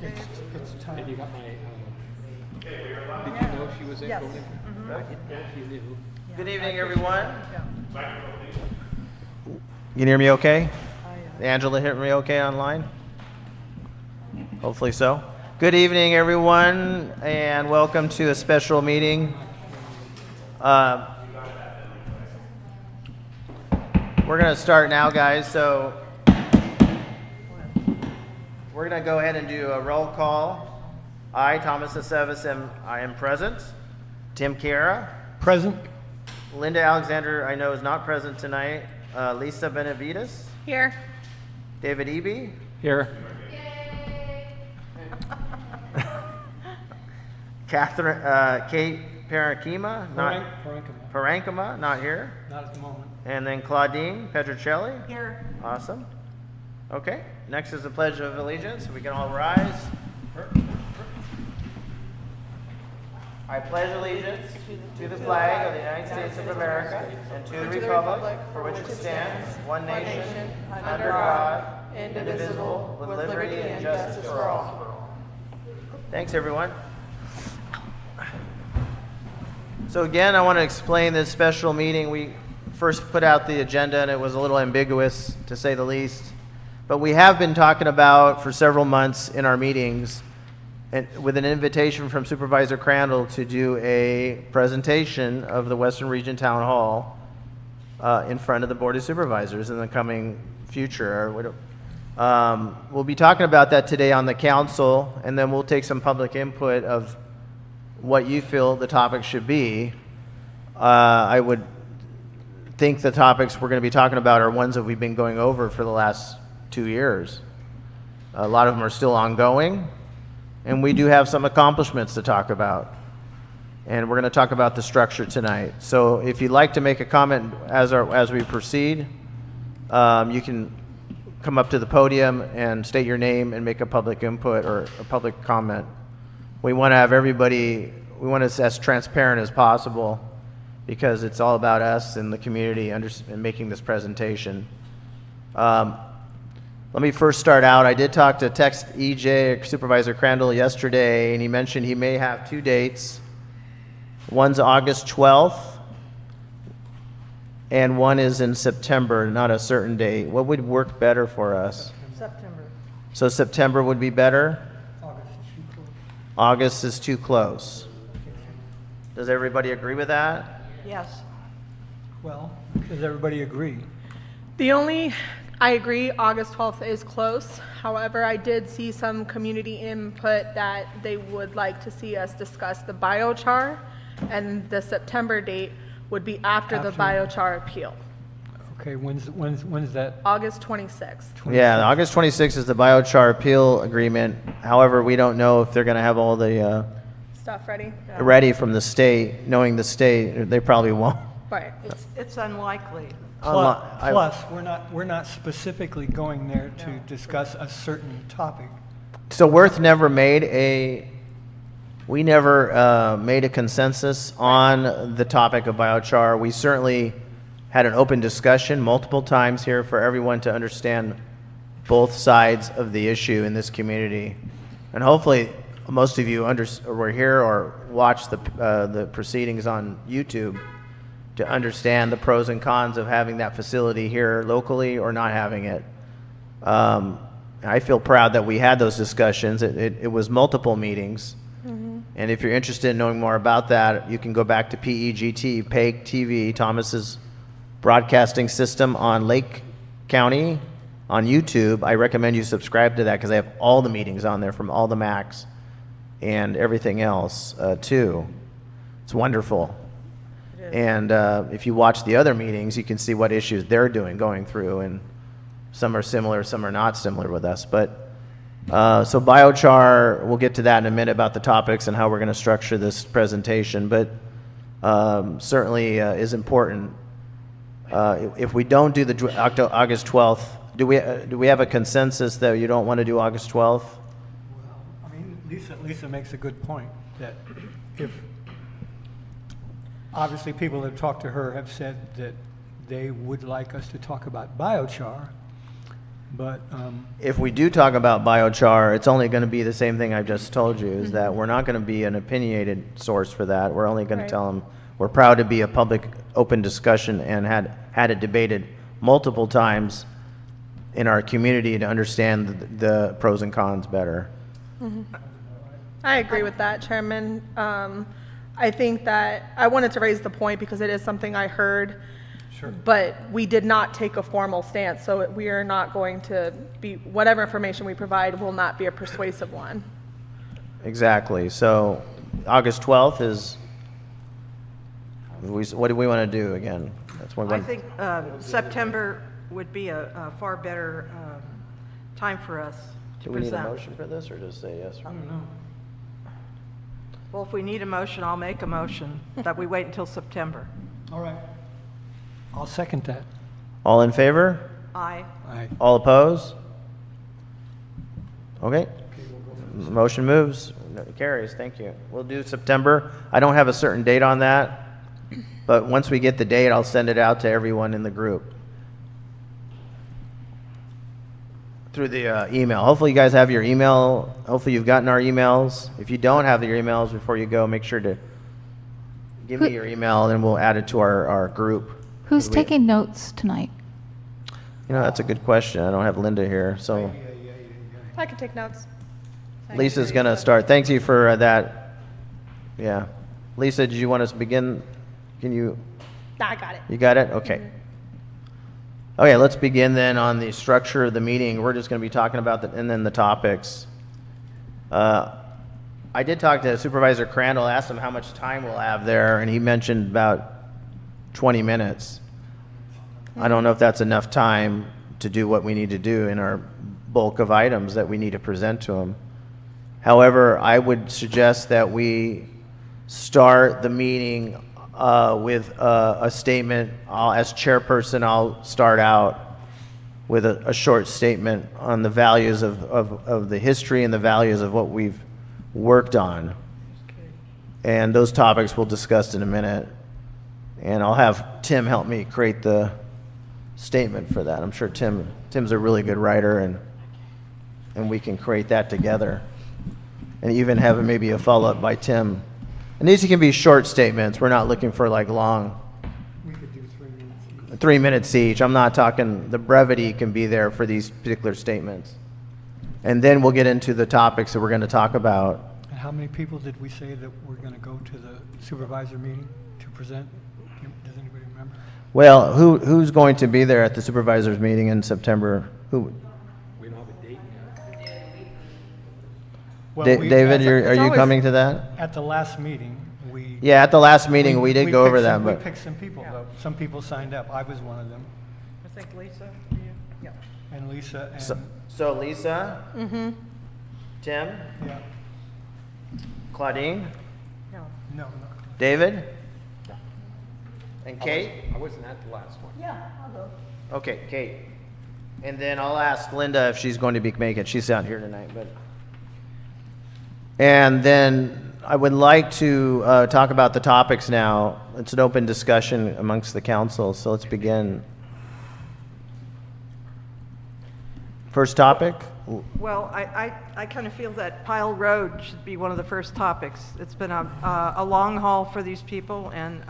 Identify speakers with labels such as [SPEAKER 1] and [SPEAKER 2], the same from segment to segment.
[SPEAKER 1] It's time.
[SPEAKER 2] And you got my, did you know she was in?
[SPEAKER 3] Yes.
[SPEAKER 2] I didn't know if you knew.
[SPEAKER 4] Good evening, everyone.
[SPEAKER 3] Yeah.
[SPEAKER 4] You can hear me okay? Angela, hear me okay online? Hopefully so. Good evening, everyone, and welcome to a special meeting. We're going to start now, guys. So we're going to go ahead and do a roll call. I, Thomas Aceves, I am present. Tim Chiara.
[SPEAKER 1] Present.
[SPEAKER 4] Linda Alexander, I know, is not present tonight. Lisa Benavides.
[SPEAKER 3] Here.
[SPEAKER 4] David Eby.
[SPEAKER 2] Here.
[SPEAKER 4] Catherine, Kate Parankima, not Parankima, not here.
[SPEAKER 1] Not at the moment.
[SPEAKER 4] And then Claudine Petrocelli.
[SPEAKER 3] Here.
[SPEAKER 4] Awesome. Okay. Next is the Pledge of Allegiance. We can all rise. I pledge allegiance to the flag of the United States of America and to the republic for which it stands, one nation, under God, indivisible, with liberty and justice for all. Thanks, everyone. So again, I want to explain this special meeting. We first put out the agenda and it was a little ambiguous, to say the least. But we have been talking about for several months in our meetings, and with an invitation from Supervisor Crandall to do a presentation of the Western Region Town Hall in front of the Board of Supervisors in the coming future. We'll be talking about that today on the council, and then we'll take some public input of what you feel the topic should be. I would think the topics we're going to be talking about are ones that we've been going over for the last 2 years. A lot of them are still ongoing. And we do have some accomplishments to talk about. And we're going to talk about the structure tonight. So if you'd like to make a comment as we proceed, you can come up to the podium and state your name and make a public input or a public comment. We want to have everybody, we want it as transparent as possible because it's all about us and the community and making this presentation. Let me first start out. I did talk to Text EJ, Supervisor Crandall, yesterday, and he mentioned he may have 2 dates. One's August 12th, and one is in September, not a certain date. What would work better for us?
[SPEAKER 3] September.
[SPEAKER 4] So September would be better?
[SPEAKER 1] August is too close.
[SPEAKER 4] August is too close. Does everybody agree with that?
[SPEAKER 3] Yes.
[SPEAKER 1] Well, does everybody agree?
[SPEAKER 5] I agree, August 12th is close. However, I did see some community input that they would like to see us discuss the biochar, and the September date would be after the biochar appeal,
[SPEAKER 1] Okay, when's that?
[SPEAKER 5] August 26th.
[SPEAKER 4] Yeah, August 26th is the biochar appeal agreement. However, we don't know if they're going to have all the
[SPEAKER 5] Stuff ready?
[SPEAKER 4] ready from the state. Knowing the state, they probably won't.
[SPEAKER 5] Right.
[SPEAKER 3] It's unlikely.
[SPEAKER 1] Plus, we're not specifically going there to discuss a certain topic.
[SPEAKER 4] So Worth never made a consensus on the topic of biochar. We certainly had an open discussion multiple times here for everyone to understand both sides of the issue in this community. And hopefully most of you were here or watched the proceedings on YouTube to understand the pros and cons of having that facility here locally or not having it. I feel proud that we had those discussions. It was multiple meetings. Mm-hmm. And if you're interested in knowing more about that, you can go back to PEGT, PEG TV, Thomas's broadcasting system on Lake County on YouTube. I recommend you subscribe to that because I have all the meetings on there from all the MACs and everything else too. It's wonderful. And if you watch the other meetings, you can see what issues they're going through, and some are similar, some are not similar with us. But so biochar, we'll get to that in a minute about the topics and how we're going to structure this presentation. But certainly is important. If we don't do the August 12th, do we have a consensus that you don't want to do August 12th?
[SPEAKER 1] Well, I mean, Lisa makes a good point that if obviously people that have talked to her have said that they would like us to talk about biochar, But,
[SPEAKER 4] If we do talk about biochar, it's only going to be the same thing I just told you, is that we're not going to be an opinionated source for that. We're only going to
[SPEAKER 5] Right.
[SPEAKER 4] tell them, we're proud to be a public, open discussion and had it debated multiple times in our community to understand the pros and cons better.
[SPEAKER 5] I agree with that, Chairman. I think that I wanted to raise the point because it is something I heard.
[SPEAKER 1] sure.
[SPEAKER 5] But we did not take a formal stance, so we are not going to be, whatever information we provide will not be a persuasive one.
[SPEAKER 4] Exactly. So August 12th is, what do we want to do again? That's what we
[SPEAKER 3] I
[SPEAKER 4] want.
[SPEAKER 3] think September would be a far better time for us to
[SPEAKER 4] Do we need a
[SPEAKER 3] present.
[SPEAKER 4] motion for this or just say yes?
[SPEAKER 1] I don't know.
[SPEAKER 3] Well, if we need a motion, I'll make a motion that we wait until September.
[SPEAKER 1] All right. I'll second that.
[SPEAKER 4] All in favor?
[SPEAKER 3] Aye.
[SPEAKER 4] All opposed? Okay. Motion moves, carries, thank you. We'll do September. I don't have a certain date on that, but once we get the date, I'll send it out to everyone in the group through the email. Hopefully you guys have your email. Hopefully you've gotten our emails. If you don't have your emails before you go, make sure to give me your email and we'll add it to our group.
[SPEAKER 6] Who's
[SPEAKER 4] We-
[SPEAKER 6] taking notes tonight?
[SPEAKER 4] You know, that's a good question. I don't have Linda here, so
[SPEAKER 5] I can take notes.
[SPEAKER 4] Lisa's gonna start. Thank you for that. Yeah. Lisa, did you want us to begin? Can you,
[SPEAKER 5] I got it.
[SPEAKER 4] you got it? Okay. Okay, let's begin then on the structure of the meeting. We're just gonna be talking about and then the topics. I did talk to Supervisor Crandall, asked him how much time we'll have there, and he mentioned about 20 minutes. I don't know if that's enough time to do what we need to do in our bulk of items that we need to present to him. However, I would suggest that we start the meeting with a statement. As chairperson, I'll start out with a short statement on the values of the history and the values of what we've worked on. And those topics we'll discuss in a minute. And I'll have Tim help me create the statement for that. I'm sure Tim's a really good writer, and we can create that together. And even have maybe a follow-up by Tim. And these can be short statements. We're not looking for like long,
[SPEAKER 1] We could do 3 minutes.
[SPEAKER 4] 3 minutes each. I'm not talking, the brevity can be there for these particular statements. And then we'll get into the topics that we're going to talk about.
[SPEAKER 1] And how many people did we say that were going to go to the supervisor meeting to present? Does anybody remember?
[SPEAKER 4] Well, who's going to be there at the supervisors meeting in September? Who?
[SPEAKER 2] We don't have a date yet.
[SPEAKER 1] Well,
[SPEAKER 4] David, are
[SPEAKER 5] it's
[SPEAKER 4] you
[SPEAKER 5] always-
[SPEAKER 4] coming to that?
[SPEAKER 1] At the last meeting, we.
[SPEAKER 4] Yeah, at the last meeting, we did go over
[SPEAKER 1] picked
[SPEAKER 4] that,
[SPEAKER 1] some- We
[SPEAKER 4] but
[SPEAKER 1] picked some people, though. Some people signed up. I was one of them.
[SPEAKER 3] I think Lisa, you? Yeah.
[SPEAKER 1] And Lisa and,
[SPEAKER 4] so Lisa, Tim,
[SPEAKER 1] yeah,
[SPEAKER 4] Claudine,
[SPEAKER 3] No.
[SPEAKER 1] no, no.
[SPEAKER 4] David, and Kate.
[SPEAKER 2] I wasn't at the last one.
[SPEAKER 3] Yeah, I'll go.
[SPEAKER 4] Okay, Kate. And then I'll ask Linda if she's going to be making. She's out here tonight, but. And then I would like to talk about the topics now. It's an open discussion amongst the council, so let's begin. First topic?
[SPEAKER 3] Well, I kind of feel that Pile Road should be one of the first topics. It's been a long haul for these people, and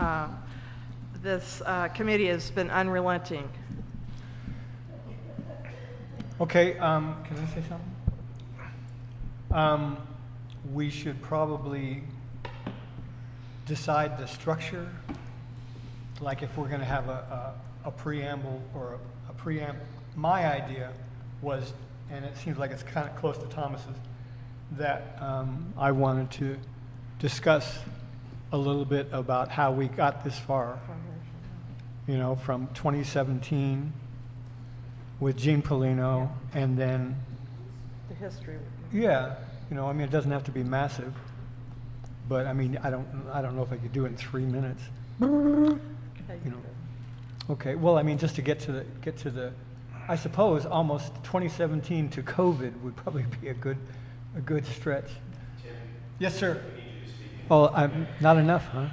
[SPEAKER 3] this committee has been unrelenting.
[SPEAKER 1] Okay, can I say something? We should probably decide the structure, like if we're going to have a preamble or a preamble. My idea was, and it seems like it's kind of close to Thomas's, that I wanted to discuss a little bit about how we got this far, you know, from 2017 with Gene Polino, and then,
[SPEAKER 3] The history.
[SPEAKER 1] yeah, you know, I mean, it doesn't have to be massive, but I mean, I don't know if I could do it in 3 minutes. You know. Okay, well, I mean, just to get to the, I suppose almost 2017 to COVID would probably be a good stretch. Yes, sir. Oh, not enough, huh?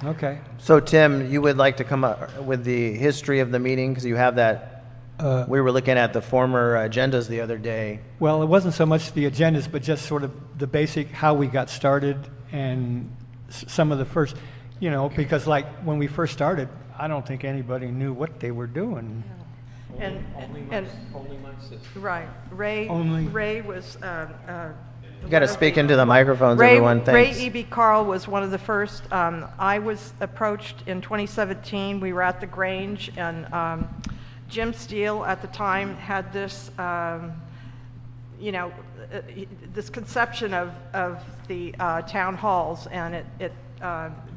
[SPEAKER 1] Okay.
[SPEAKER 4] So Tim, you would like to come up with the history of the meeting because you have that We were looking at the former agendas the other day.
[SPEAKER 1] Well, it wasn't so much the agendas, but just sort of the basic, how we got started and some of the first, you know, because like when we first started, I don't think anybody knew what they were doing.
[SPEAKER 3] And,
[SPEAKER 2] Only my sister.
[SPEAKER 3] right, Ray was,
[SPEAKER 4] You got to speak into the microphones,
[SPEAKER 3] Ray
[SPEAKER 4] everyone. Thanks.
[SPEAKER 3] E.B. Carl was one of the first. I was approached in 2017. We were at the Grange, and Jim Steele at the time had this, you know, this conception of the town halls, and it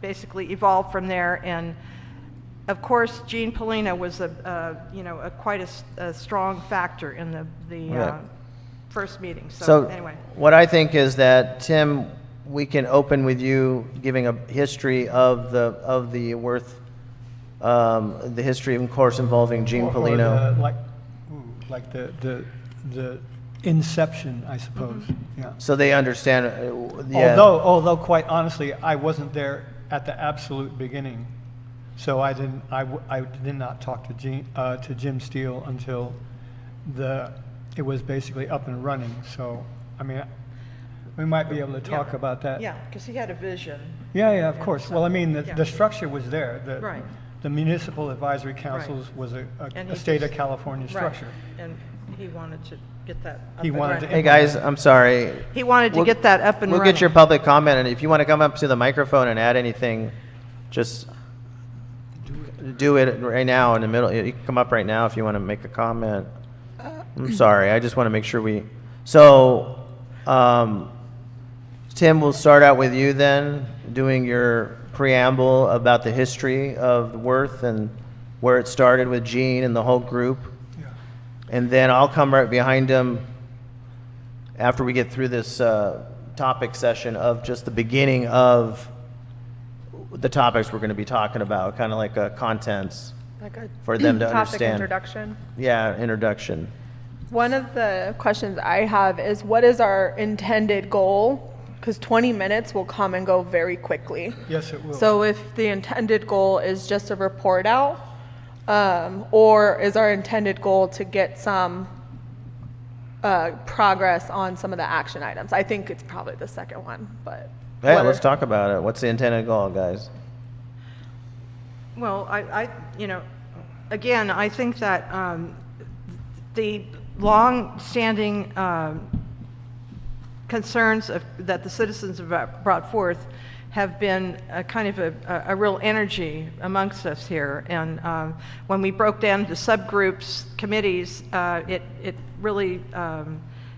[SPEAKER 3] basically evolved from there. And of course, Gene Polina was you know, quite a strong factor in the
[SPEAKER 4] Right.
[SPEAKER 3] first meeting. So,
[SPEAKER 4] So
[SPEAKER 3] anyway.
[SPEAKER 4] what I think is that, Tim, we can open with you giving a history of the Worth, the history, of course, involving Gene
[SPEAKER 1] Or
[SPEAKER 4] Polino.
[SPEAKER 1] like the inception, I suppose, yeah.
[SPEAKER 4] So they understand, yeah.
[SPEAKER 1] Although quite honestly, I wasn't there at the absolute beginning. So I did not talk to Jim Steele until it was basically up and running. So, I mean, we might be able to talk about that.
[SPEAKER 3] Yeah, because he had a vision.
[SPEAKER 1] Yeah, of course. Well, I mean,
[SPEAKER 3] Yeah.
[SPEAKER 1] the structure was there.
[SPEAKER 3] Right.
[SPEAKER 1] The municipal advisory councils was
[SPEAKER 3] And
[SPEAKER 1] a
[SPEAKER 3] he
[SPEAKER 1] state of
[SPEAKER 3] just-
[SPEAKER 1] California
[SPEAKER 3] Right.
[SPEAKER 1] structure.
[SPEAKER 3] And he wanted to get that up
[SPEAKER 1] He
[SPEAKER 3] and
[SPEAKER 1] wanted to
[SPEAKER 3] running.
[SPEAKER 4] Hey, guys, I'm sorry.
[SPEAKER 3] He wanted to
[SPEAKER 4] We'll-
[SPEAKER 3] get that up and
[SPEAKER 4] We'll
[SPEAKER 3] running.
[SPEAKER 4] get your public comment, and if you want to come up to the microphone and add anything, just do it right now in the middle. You can come up right now if you want to make a comment. I'm sorry, I just want to make sure so, Tim, we'll start out with you then, doing your preamble about the history of Worth and where it started with Gene and the whole group.
[SPEAKER 1] Yeah.
[SPEAKER 4] And then I'll come right behind him after we get through this topic session of just the beginning of the topics we're going to be talking about, kind of like contents
[SPEAKER 5] Like a
[SPEAKER 4] for them to
[SPEAKER 5] topic
[SPEAKER 4] understand.
[SPEAKER 5] introduction.
[SPEAKER 4] Yeah, introduction.
[SPEAKER 5] One of the questions I have is, what is our intended goal? Because 20 minutes will come and go very quickly.
[SPEAKER 1] Yes, it will.
[SPEAKER 5] So if the intended goal is just a report out, or is our intended goal to get some progress on some of the action items? I think it's probably the second one, but.
[SPEAKER 4] Yeah,
[SPEAKER 5] what
[SPEAKER 4] let's
[SPEAKER 5] are-
[SPEAKER 4] talk about it. What's the intended goal, guys?
[SPEAKER 3] Well, you know, again, I think that the long-standing concerns that the citizens have brought forth have been a kind of a real energy amongst us here. And when we broke down into subgroups, committees, it really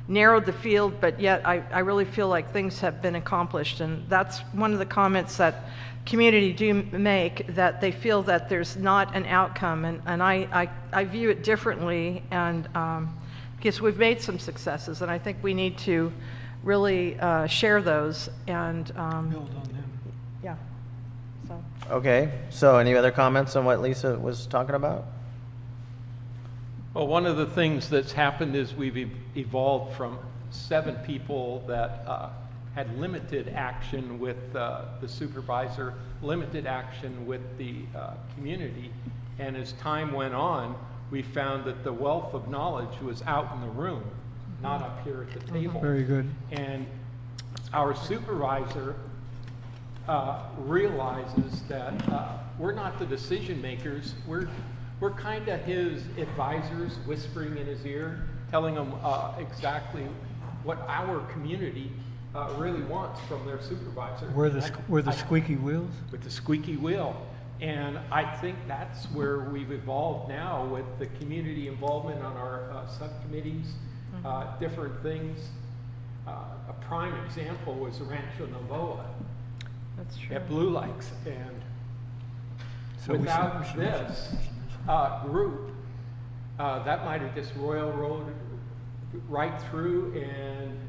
[SPEAKER 3] narrowed the field, but yet I really feel like things have been accomplished. And that's one of the comments that community do make, that they feel that there's not an outcome. And I view it differently, and because we've made some successes, and I think we need to really share those and
[SPEAKER 1] Build on them.
[SPEAKER 3] yeah. So
[SPEAKER 4] Okay, so any other comments on what Lisa was talking about?
[SPEAKER 2] Well, one of the things that's happened is we've evolved from 7 people that had limited action with the supervisor, limited action with the community. And as time went on, we found that the wealth of knowledge was out in the room, not up here at the table.
[SPEAKER 1] Very good.
[SPEAKER 2] And our supervisor realizes that we're not the decision makers. We're kind of his advisors, whispering in his ear, telling him exactly what our community really wants from their supervisor.
[SPEAKER 1] We're the squeaky wheels?
[SPEAKER 2] With the squeaky wheel. And I think that's where we've evolved now with the community involvement on our subcommittees, different things. A prime example was Rancho Novoa
[SPEAKER 3] that's true.
[SPEAKER 2] at Blue Lakes. And
[SPEAKER 1] So we
[SPEAKER 2] without
[SPEAKER 1] should-
[SPEAKER 2] this group, that might have just rolled right through, and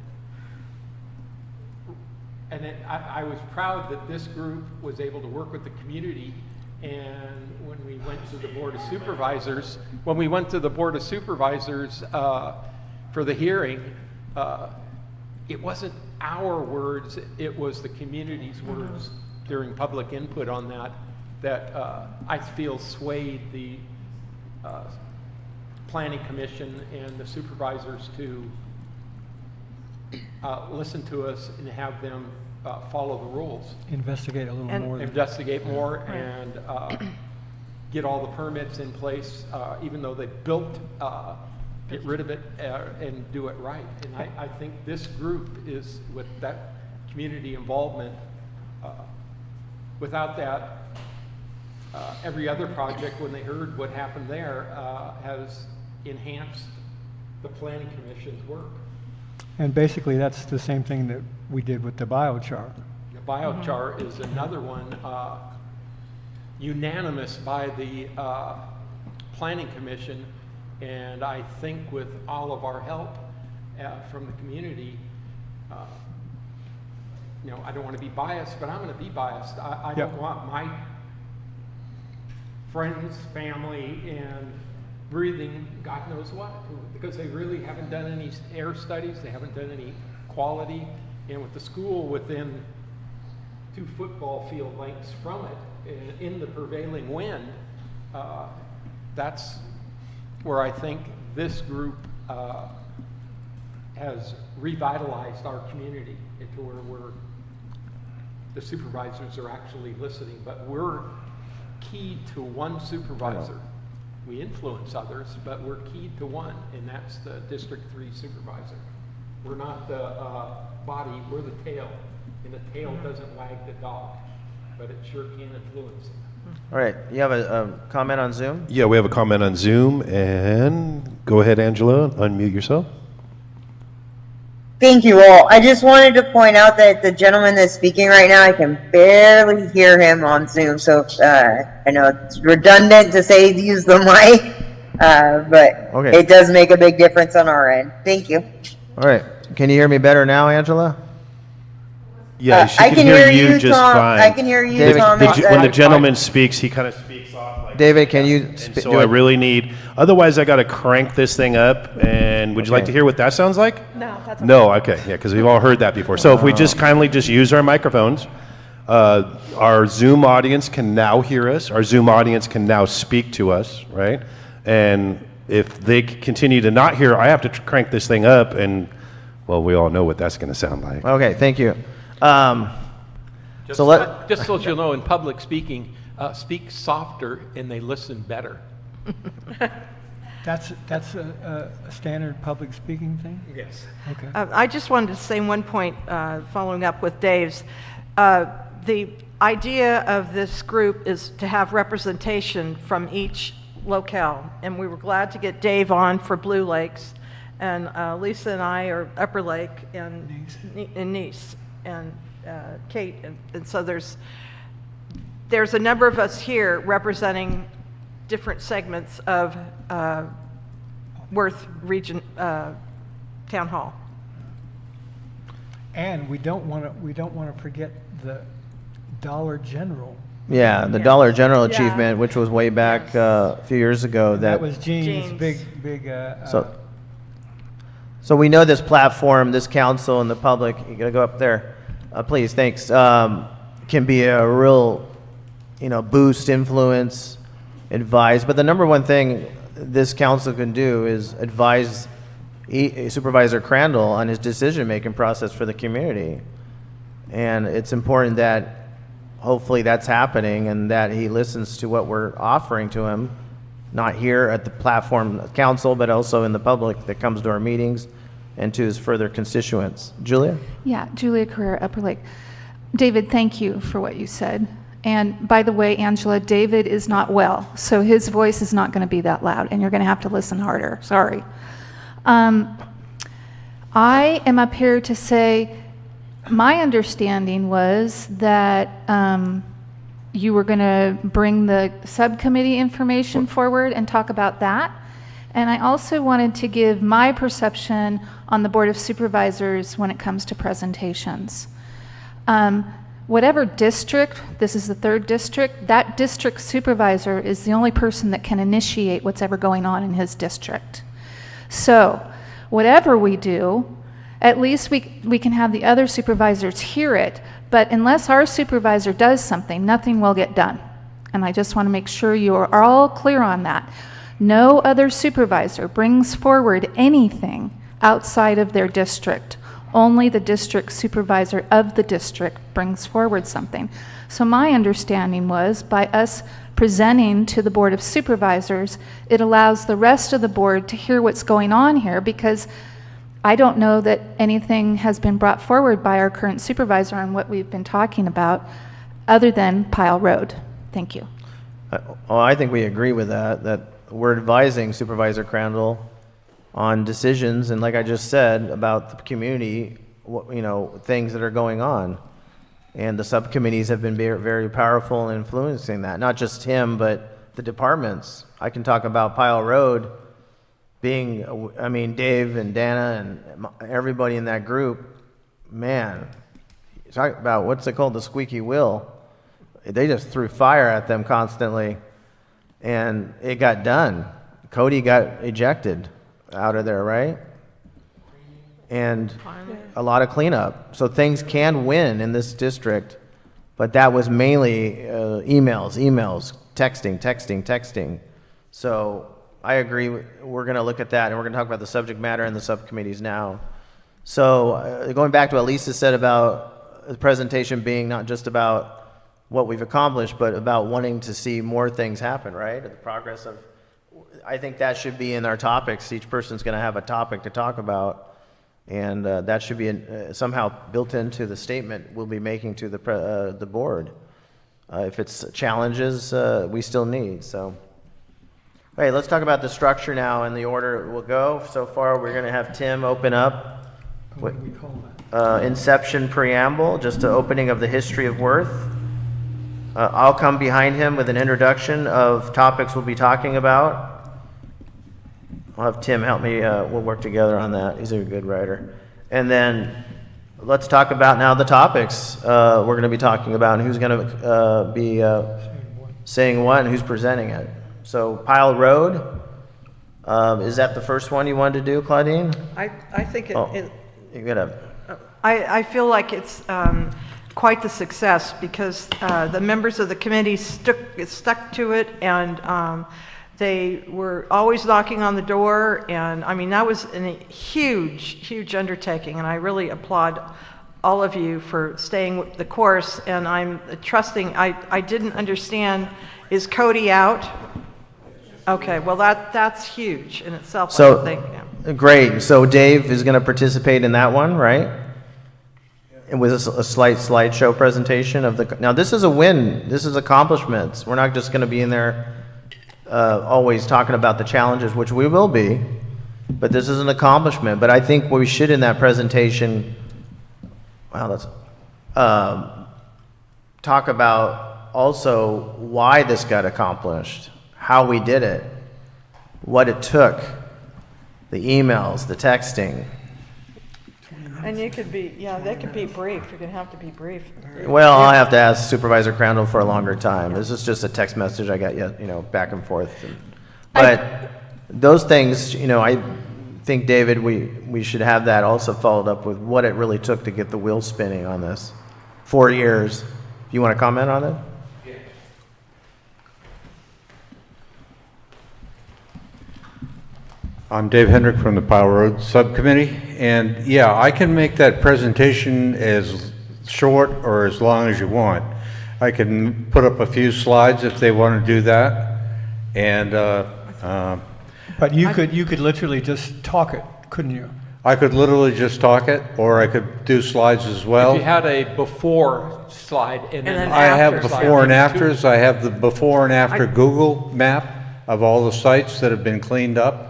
[SPEAKER 2] I was proud that this group was able to work with the community. And when we went to the Board of Supervisors, for the hearing, it wasn't our words, it was the community's words during public input on that I feel swayed the planning commission and the supervisors to listen to us and have them follow the rules.
[SPEAKER 1] Investigate a little
[SPEAKER 3] And-
[SPEAKER 1] more.
[SPEAKER 2] Investigate more and get all the permits in place, even though they built, get rid of it and do it right. And I think this group is, with that community involvement, without that, every other project, when they heard what happened there, has enhanced the planning commission's work.
[SPEAKER 1] And basically, that's the same thing that we did with the biochar.
[SPEAKER 2] The biochar is another one, unanimous by the planning commission, and I think with all of our help from the community, you know, I don't want to be biased, but I'm going to be biased. I don't
[SPEAKER 1] Yep.
[SPEAKER 2] want my friends, family, and breathing, God knows what, because they really haven't done any air studies, they haven't done any quality, and with the school within 2 football field lengths from it, in the prevailing wind, that's where I think this group has revitalized our community into where the supervisors are actually listening, but we're keyed to one supervisor. We influence others, but we're keyed to one, and that's the District 3 supervisor. We're not the body, we're the tail, and the tail doesn't wag the dog, but it sure can influence them.
[SPEAKER 4] All right, you have a comment on Zoom?
[SPEAKER 6] Yeah, we have a comment on Zoom, and go ahead, Angela, unmute yourself.
[SPEAKER 7] Thank you all. I just wanted to point out that the gentleman that's speaking right now, I can barely hear him on Zoom. So I know it's redundant to say use the mic, but
[SPEAKER 4] Okay.
[SPEAKER 7] it does make a big difference on our end. Thank you.
[SPEAKER 4] All right, can you hear me better now, Angela?
[SPEAKER 6] Yeah, she
[SPEAKER 7] I
[SPEAKER 6] can hear you just
[SPEAKER 7] Tom.
[SPEAKER 6] fine.
[SPEAKER 7] I can hear you,
[SPEAKER 4] David,
[SPEAKER 7] Tom.
[SPEAKER 6] When the gentleman speaks, he kind of speaks off like
[SPEAKER 4] David, can you
[SPEAKER 6] and
[SPEAKER 4] sp-
[SPEAKER 6] so
[SPEAKER 4] do
[SPEAKER 6] I
[SPEAKER 4] it?
[SPEAKER 6] really need, otherwise I got to crank this thing up, and would you like
[SPEAKER 4] Okay.
[SPEAKER 6] to hear what that sounds like?
[SPEAKER 5] No, that's okay.
[SPEAKER 6] No, okay, yeah, because we've all heard that before. So if we just kindly just use our microphones, our Zoom audience can now hear us, our Zoom audience can now speak to us, right? And if they continue to not hear, I have to crank this thing up, and, well, we all know what that's going to sound like.
[SPEAKER 4] Okay, thank you.
[SPEAKER 2] Just
[SPEAKER 4] So let-
[SPEAKER 2] just so you'll know, in public speaking, speak softer and they listen better.
[SPEAKER 1] That's a standard public speaking thing?
[SPEAKER 2] Yes.
[SPEAKER 1] Okay.
[SPEAKER 3] I just wanted to say one point, following up with Dave's. The idea of this group is to have representation from each locale, and we were glad to get Dave on for Blue Lakes, and Lisa and I are Upper Lake and Nice, and Kate, and so there's a number of us here representing different segments of Worth Region Town Hall.
[SPEAKER 1] And we don't want to forget the Dollar General.
[SPEAKER 4] Yeah, the
[SPEAKER 3] Yes.
[SPEAKER 4] Dollar General
[SPEAKER 5] Yeah.
[SPEAKER 4] achievement, which was way back a few years ago.
[SPEAKER 1] That was Gene's
[SPEAKER 3] Gene's.
[SPEAKER 1] big.
[SPEAKER 4] So we know this platform, this council, and the public. You gotta go up there, please. Thanks. Can be a real, boost, influence, advise. But the number one thing this council can do is advise Supervisor Crandall on his decision-making process for the community. And it's important that hopefully that's happening and that he listens to what we're offering to him, not here at the platform council, but also in the public that comes to our meetings and to his further constituents. Julia?
[SPEAKER 8] Yeah, Julia Carrera, Upper Lake. David, thank you for what you said. And by the way, Angela, David is not well, so his voice is not going to be that loud, and you're going to have to listen harder. Sorry. I am up here to say my understanding was that you were going to bring the subcommittee information forward and talk about that. And I also wanted to give my perception on the Board of Supervisors when it comes to presentations. Whatever district, this is the 3rd district, that district supervisor is the only person that can initiate what's ever going on in his district. So whatever we do, at least we can have the other supervisors hear it, but unless our supervisor does something, nothing will get done. And I just want to make sure you are all clear on that. No other supervisor brings forward anything outside of their district. Only the district supervisor of the district brings forward something. So my understanding was, by us presenting to the Board of Supervisors, it allows the rest of the board to hear what's going on here, because I don't know that anything has been brought forward by our current supervisor on what we've been talking about, other than Pile Road. Thank you.
[SPEAKER 4] Well, I think we agree with that we're advising Supervisor Crandall on decisions, and like I just said, about the community, things that are going on. And the subcommittees have been very, very powerful in influencing that. Not just him, but the departments. I can talk about Pile Road being, Dave and Dana and everybody in that group, man, talk about, what's it called, the squeaky wheel. They just threw fire at them constantly, and it got done. Cody got ejected out of there, right? And a lot of cleanup. So things can win in this district, but that was mainly emails, texting. So I agree. We're going to look at that, and we're going to talk about the subject matter in the subcommittees now. So going back to what Lisa said about the presentation being not just about what we've accomplished, but about wanting to see more things happen, right? The progress of, I think that should be in our topics. Each person's going to have a topic to talk about. And that should be somehow built into the statement we'll be making to the board. If it's challenges, we still need. So, hey, let's talk about the structure now and the order it will go. So far, we're going to have Tim open up.
[SPEAKER 1] What do we call that?
[SPEAKER 4] Inception preamble, just an opening of the history of Worth. I'll come behind him with an introduction of topics we'll be talking about. I'll have Tim help me, we'll work together on that. He's a good writer. And then let's talk about now the topics we're going to be talking about and who's going to be saying what and who's presenting it. So Pile Road, is that the first one you wanted to do, Claudine?
[SPEAKER 3] I think
[SPEAKER 4] You gotta.
[SPEAKER 3] I feel like it's quite the success, because the members of the committee stuck to it, and they were always knocking on the door, and that was a huge undertaking, and I really applaud all of you for staying with the course, and I'm trusting. I didn't understand, is Cody out? Okay, well that's huge in itself,
[SPEAKER 4] So,
[SPEAKER 3] I think. Yeah.
[SPEAKER 4] great. So Dave is going to participate in that one, right? And with a slight slideshow presentation of the. Now this is a win. This is accomplishments. We're not just going to be in there always talking about the challenges, which we will be, but this is an accomplishment. But I think what we should in that presentation, talk about also why this got accomplished, how we did it, what it took, the emails, the texting.
[SPEAKER 3] And you could be, they could be brief. You're going to have to be brief.
[SPEAKER 4] Well, I'll have to ask Supervisor Crandall for a longer time. This is just a text message I got, back and forth. But those things, I think, David, we should have that also followed up with what it really took to get the wheel spinning on this. 4 years. You want to comment on it?
[SPEAKER 9] I'm Dave Hendrick from the Pile Road Subcommittee, and I can make that presentation as short or as long as you want. I can put up a few slides if they want to do that, and
[SPEAKER 1] But you could literally just talk it, couldn't you?
[SPEAKER 9] I could literally just talk it, or I could do slides as well.
[SPEAKER 2] If you had a before slide and then
[SPEAKER 3] then
[SPEAKER 9] I have
[SPEAKER 3] after slide.
[SPEAKER 9] before and afters. I have the before and after Google map of all the sites that have been cleaned up.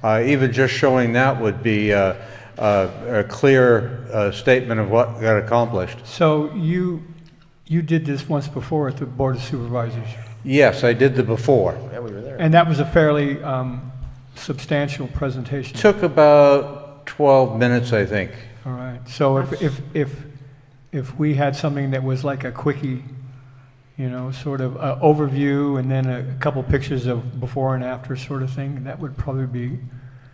[SPEAKER 9] Even just showing that would be a clear statement of what got accomplished.
[SPEAKER 1] So you did this once before at the Board of Supervisors,
[SPEAKER 9] Yes, I did the before.
[SPEAKER 4] Yeah, we were there.
[SPEAKER 1] and that was a fairly substantial presentation.
[SPEAKER 9] Took about 12 minutes, I think.
[SPEAKER 1] All right. So if we had something that was like a quickie, sort of overview, and then a couple pictures of before and after sort of thing, that would probably be.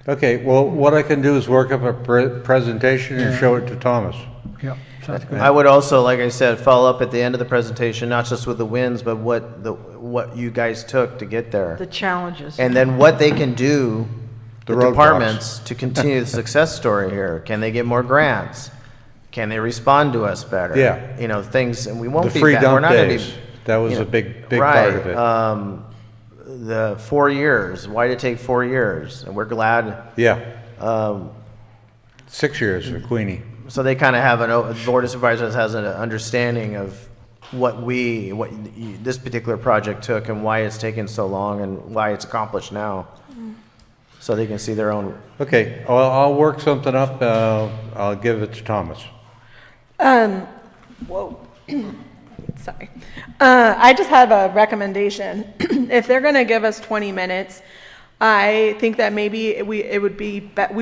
[SPEAKER 9] Okay, well, what I can do is work up a presentation and show it to Thomas.
[SPEAKER 1] Yeah, sounds good.
[SPEAKER 4] I would also, like I said, follow up at the end of the presentation, not just with the wins, but what what you guys took to get there.
[SPEAKER 3] The challenges.
[SPEAKER 4] And then what they can do, the
[SPEAKER 9] roadblocks.
[SPEAKER 4] departments, to continue the success story here. Can they get more grants? Can they respond to us better?
[SPEAKER 9] Yeah.
[SPEAKER 4] You know, things, and we won't
[SPEAKER 9] The
[SPEAKER 4] be
[SPEAKER 9] free
[SPEAKER 4] bad. We're
[SPEAKER 9] dump
[SPEAKER 4] not gonna be,
[SPEAKER 9] days, that was
[SPEAKER 4] you know,
[SPEAKER 9] a big part of it.
[SPEAKER 4] The 4 years, why did it take 4 years? And we're glad,
[SPEAKER 9] Yeah. 6 years for Queenie.
[SPEAKER 4] so they kind of have the Board of Supervisors has an understanding of what this particular project took and why it's taken so long and why it's accomplished now. So they can see their own.
[SPEAKER 9] Okay, I'll work something up. I'll give it to Thomas.
[SPEAKER 5] Whoa. Sorry. I just have a recommendation. If they're going to give us 20 minutes, I think that maybe we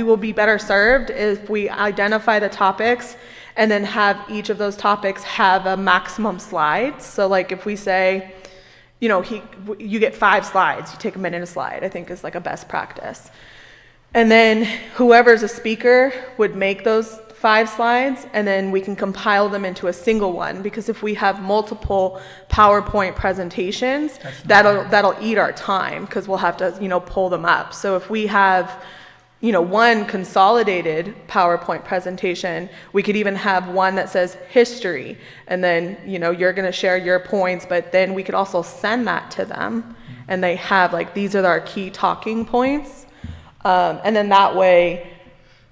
[SPEAKER 5] will be better served if we identify the topics and then have each of those topics have a maximum slides. So like if we say, you know, you get 5 slides, you take a minute a slide, I think is like a best practice. And then whoever's a speaker would make those 5 slides, and then we can compile them into a single one, because if we have multiple PowerPoint presentations, that'll eat our time, because we'll have to, you know, pull them up. So if we have, you know, one consolidated PowerPoint presentation, we could even have one that says history, and then, you know, you're going to share your points, but then we could also send that to them, and they have, like, these are our key talking points. And then that way,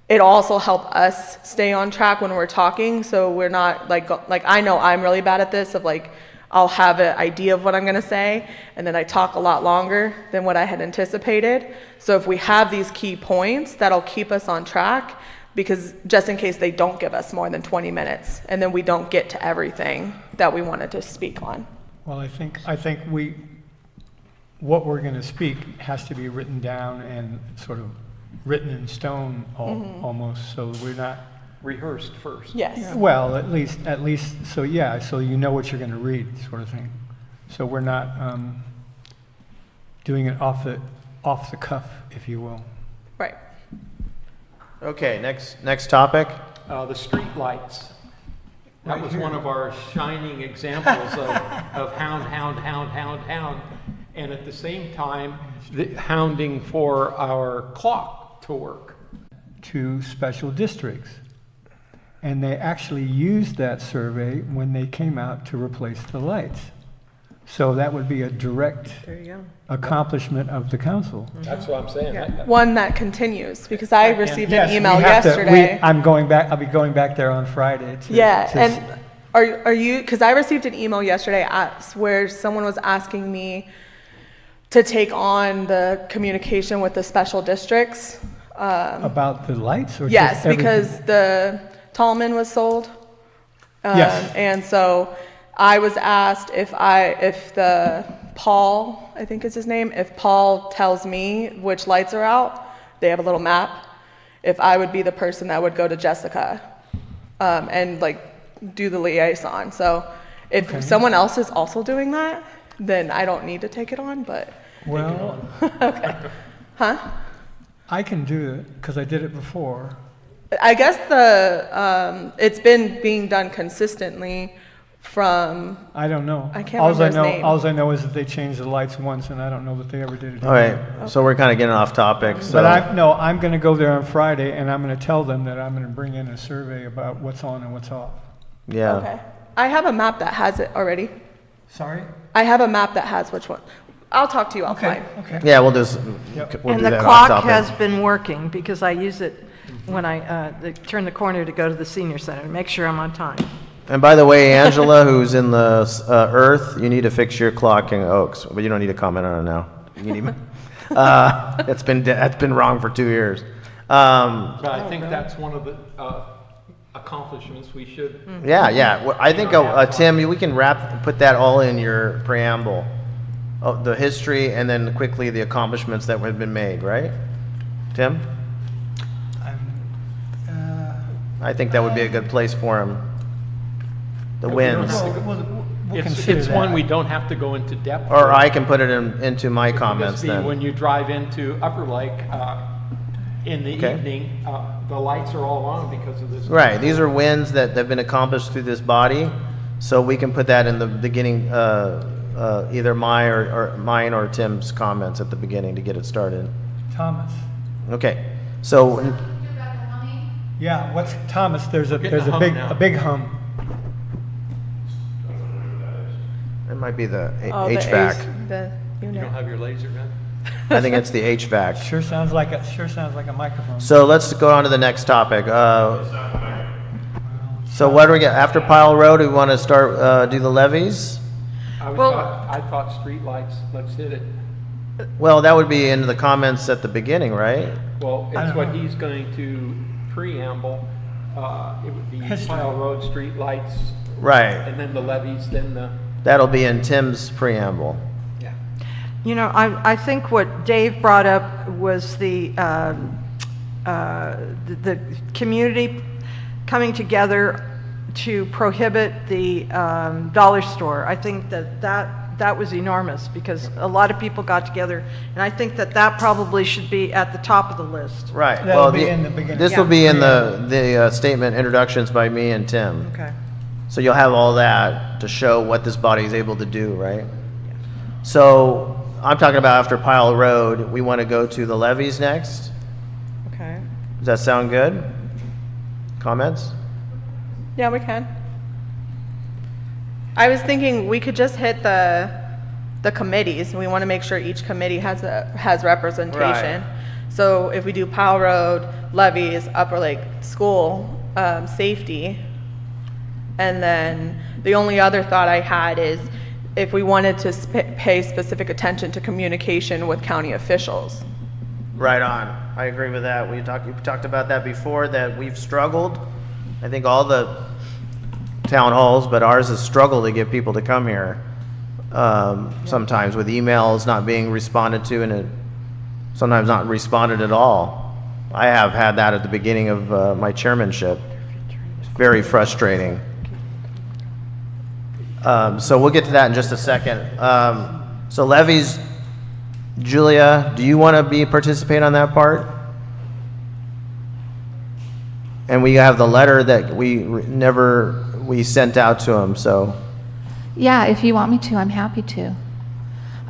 [SPEAKER 5] it also helps us stay on track when we're talking, so we're not, like I know I'm really bad at this, of like, I'll have an idea of what I'm going to say, and then I talk a lot longer than what I had anticipated. So if we have these key points, that'll keep us on track, because just in case they don't give us more than 20 minutes, and then we don't get to everything that we wanted to speak on.
[SPEAKER 1] Well, I think what we're going to speak has to be written down and sort of written in stone almost, so we're not,
[SPEAKER 2] Rehearsed first.
[SPEAKER 5] Yes.
[SPEAKER 1] well, at least, so yeah, so you know what you're going to read, sort of thing. So we're not doing it off the cuff, if you will.
[SPEAKER 5] Right.
[SPEAKER 4] Okay, next topic.
[SPEAKER 2] The street lights. That was one of our shining examples of hound. And at the same time, the hounding for our clock to work.
[SPEAKER 1] To special districts. And they actually used that survey when they came out to replace the lights. So that would be a direct
[SPEAKER 3] There you go.
[SPEAKER 1] accomplishment of the council.
[SPEAKER 2] That's what I'm saying.
[SPEAKER 5] One that continues, because I received
[SPEAKER 1] Yes,
[SPEAKER 5] an
[SPEAKER 1] we
[SPEAKER 5] email
[SPEAKER 1] have to-
[SPEAKER 5] yesterday.
[SPEAKER 1] I'll be going back there on Friday to.
[SPEAKER 5] Yeah,
[SPEAKER 1] to
[SPEAKER 5] and are you, because I received an email yesterday where someone was asking me to take on the communication with the special districts.
[SPEAKER 1] About the lights or
[SPEAKER 5] Yes,
[SPEAKER 1] just everything?
[SPEAKER 5] because the Tallman was sold.
[SPEAKER 1] Yes.
[SPEAKER 5] And so I was asked if the Paul, I think is his name, if Paul tells me which lights are out, they have a little map, if I would be the person that would go to Jessica and like do the liaison. So if someone else is also doing that, then I don't need to take it on, but.
[SPEAKER 1] Well,
[SPEAKER 5] Okay. Huh?
[SPEAKER 1] I can do it because I did it before.
[SPEAKER 5] I guess it's been being done consistently from,
[SPEAKER 1] I don't know.
[SPEAKER 5] I can't remember his name.
[SPEAKER 1] Alls I know is that they changed the lights once, and I don't know that they ever did it.
[SPEAKER 4] All right, so we're kind of getting off topic, so.
[SPEAKER 1] But I'm going to go there on Friday, and I'm going to tell them that I'm going to bring in a survey about what's on and what's off.
[SPEAKER 4] Yeah.
[SPEAKER 5] okay. I have a map that has it already.
[SPEAKER 1] Sorry?
[SPEAKER 5] I have a map that has which one. I'll talk to you offline.
[SPEAKER 1] Okay.
[SPEAKER 4] Yeah, we'll just, we'll
[SPEAKER 3] And
[SPEAKER 4] do
[SPEAKER 3] the
[SPEAKER 4] that off
[SPEAKER 3] clock
[SPEAKER 4] topic.
[SPEAKER 3] has been working, because I use it when I turn the corner to go to the senior center, to make sure I'm on time.
[SPEAKER 4] And by the way, Angela, who's in the Earth, you need to fix your clock in Oaks, but you don't need to comment on it now. You need, that's been wrong for 2 years.
[SPEAKER 2] But I think that's one of the accomplishments we should.
[SPEAKER 4] Yeah. Well, I think, Tim, we can put that all in your preamble. Oh, the history and then quickly the accomplishments that have been made, right? Tim? I think that would be a good place for him. The wins.
[SPEAKER 1] We'll
[SPEAKER 2] It's
[SPEAKER 1] consider
[SPEAKER 2] one
[SPEAKER 1] that.
[SPEAKER 2] we don't have to go into depth.
[SPEAKER 4] Or
[SPEAKER 2] with.
[SPEAKER 4] I can put it into my
[SPEAKER 2] It could
[SPEAKER 4] comments
[SPEAKER 2] just be
[SPEAKER 4] then.
[SPEAKER 2] when you drive into Upper Lake in the
[SPEAKER 4] Okay.
[SPEAKER 2] evening, the lights are all on because of this.
[SPEAKER 4] Right, these are wins that have been accomplished through this body, so we can put that in the beginning either mine or Tim's comments at the beginning to get it started.
[SPEAKER 1] Thomas.
[SPEAKER 4] Okay, so,
[SPEAKER 1] Yeah, what's, Thomas, there's
[SPEAKER 2] getting a hum now.
[SPEAKER 1] a big hum.
[SPEAKER 4] it might be the
[SPEAKER 5] Oh, the
[SPEAKER 4] HVAC.
[SPEAKER 5] The
[SPEAKER 2] You
[SPEAKER 5] unit.
[SPEAKER 2] don't have your laser gun?
[SPEAKER 4] I think it's the HVAC.
[SPEAKER 1] Sure sounds like a microphone.
[SPEAKER 4] So let's go on to the next topic. So what do we get, after Pile Road, do we want to start, do the levies?
[SPEAKER 2] I
[SPEAKER 3] Well-
[SPEAKER 2] thought streetlights, let's hit it.
[SPEAKER 4] Well, that would be in the comments at the beginning, right?
[SPEAKER 2] Well,
[SPEAKER 1] I
[SPEAKER 2] it's
[SPEAKER 1] don't
[SPEAKER 2] what
[SPEAKER 1] know.
[SPEAKER 2] he's going to preamble. It would be
[SPEAKER 1] History.
[SPEAKER 2] Pile Road, streetlights,
[SPEAKER 4] Right.
[SPEAKER 2] and then the levies, then the,
[SPEAKER 4] That'll be in Tim's preamble.
[SPEAKER 2] yeah.
[SPEAKER 3] You know, I think what Dave brought up was the community coming together to prohibit the dollar store. I think that was enormous because a lot of people got together, and I think that probably should be at the top of the list.
[SPEAKER 4] Right.
[SPEAKER 1] That'll
[SPEAKER 4] Well,
[SPEAKER 1] be in the beginning.
[SPEAKER 4] This will
[SPEAKER 3] Yeah.
[SPEAKER 4] be in the statement introductions by me and Tim.
[SPEAKER 3] Okay.
[SPEAKER 4] So you'll have all that to show what this body is able to do, right? So I'm talking about after Pile Road, we want to go to the levies next.
[SPEAKER 3] Okay.
[SPEAKER 4] Does that sound good? Comments?
[SPEAKER 5] Yeah, we can. I was thinking we could just hit the committees. We want to make sure each committee has representation.
[SPEAKER 4] Right.
[SPEAKER 5] So if we do Powell Road, levies, Upper Lake School, safety, and then the only other thought I had is if we wanted to pay specific attention to communication with county officials.
[SPEAKER 4] Right on. I agree with that. We talked about that before, that we've struggled. I think all the town halls, but ours has struggled to get people to come here. Sometimes with emails not being responded to and sometimes not responded at all. I have had that at the beginning of my chairmanship. It's very frustrating. So we'll get to that in just a second. So levies, Julia, do you want to participate on that part? And we have the letter that we sent out to him, so.
[SPEAKER 8] Yeah, if you want me to, I'm happy to.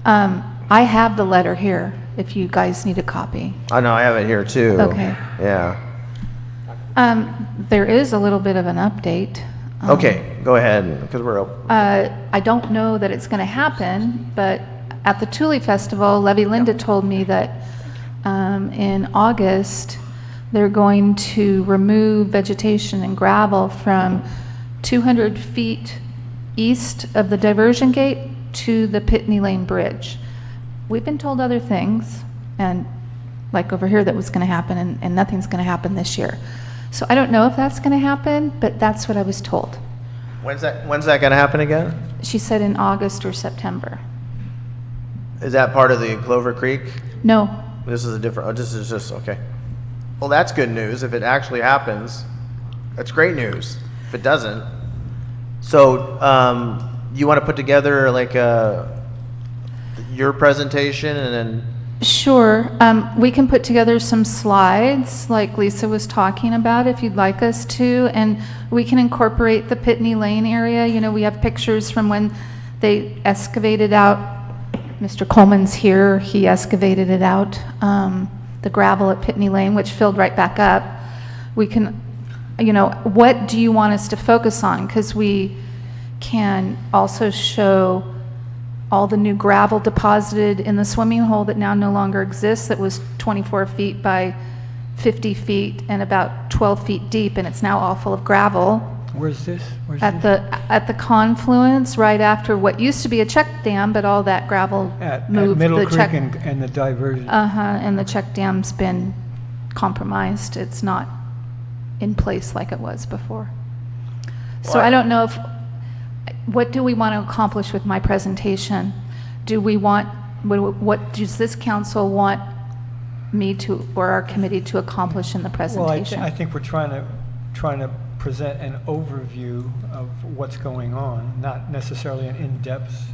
[SPEAKER 8] I have the letter here, if you guys need a copy.
[SPEAKER 4] I know, I have it here too.
[SPEAKER 8] Okay.
[SPEAKER 4] Yeah.
[SPEAKER 8] There is a little bit of an update.
[SPEAKER 4] Okay, go ahead, because we're,
[SPEAKER 8] I don't know that it's going to happen, but at the Thule Festival, Levy Linda told me that in August, they're going to remove vegetation and gravel from 200 feet east of the diversion gate to the Pitney Lane Bridge. We've been told other things, and like over here that was going to happen, and nothing's going to happen this year. So I don't know if that's going to happen, but that's what I was told.
[SPEAKER 4] when's that going to happen again?
[SPEAKER 8] She said in August or September.
[SPEAKER 4] Is that part of the Clover Creek?
[SPEAKER 8] No,
[SPEAKER 4] This is a different, this is just, okay. Well, that's good news. If it actually happens, that's great news. If it doesn't. So, you want to put together like your presentation and then,
[SPEAKER 8] sure. We can put together some slides like Lisa was talking about if you'd like us to, and we can incorporate the Pitney Lane area. You know, we have pictures from when they excavated out. Mr. Coleman's here, he excavated it out, the gravel at Pitney Lane, which filled right back up. We can, you know, what do you want us to focus on? Because we can also show all the new gravel deposited in the swimming hole that now no longer exists, that was 24 feet by 50 feet and about 12 feet deep, and it's now all full of gravel.
[SPEAKER 1] Where's this?
[SPEAKER 8] At the confluence, right after what used to be a check dam, but all that gravel
[SPEAKER 1] At
[SPEAKER 8] moved.
[SPEAKER 1] Middle
[SPEAKER 8] The
[SPEAKER 1] Creek
[SPEAKER 8] check-
[SPEAKER 1] and the diversion.
[SPEAKER 8] and the check dam's been compromised. It's not in place like it was before. So I don't know what do we want to accomplish with my presentation? Do we want, what does this council want me to, or our committee to accomplish in the
[SPEAKER 1] Well,
[SPEAKER 8] presentation?
[SPEAKER 1] I think we're trying to present an overview of what's going on, not necessarily an in-depth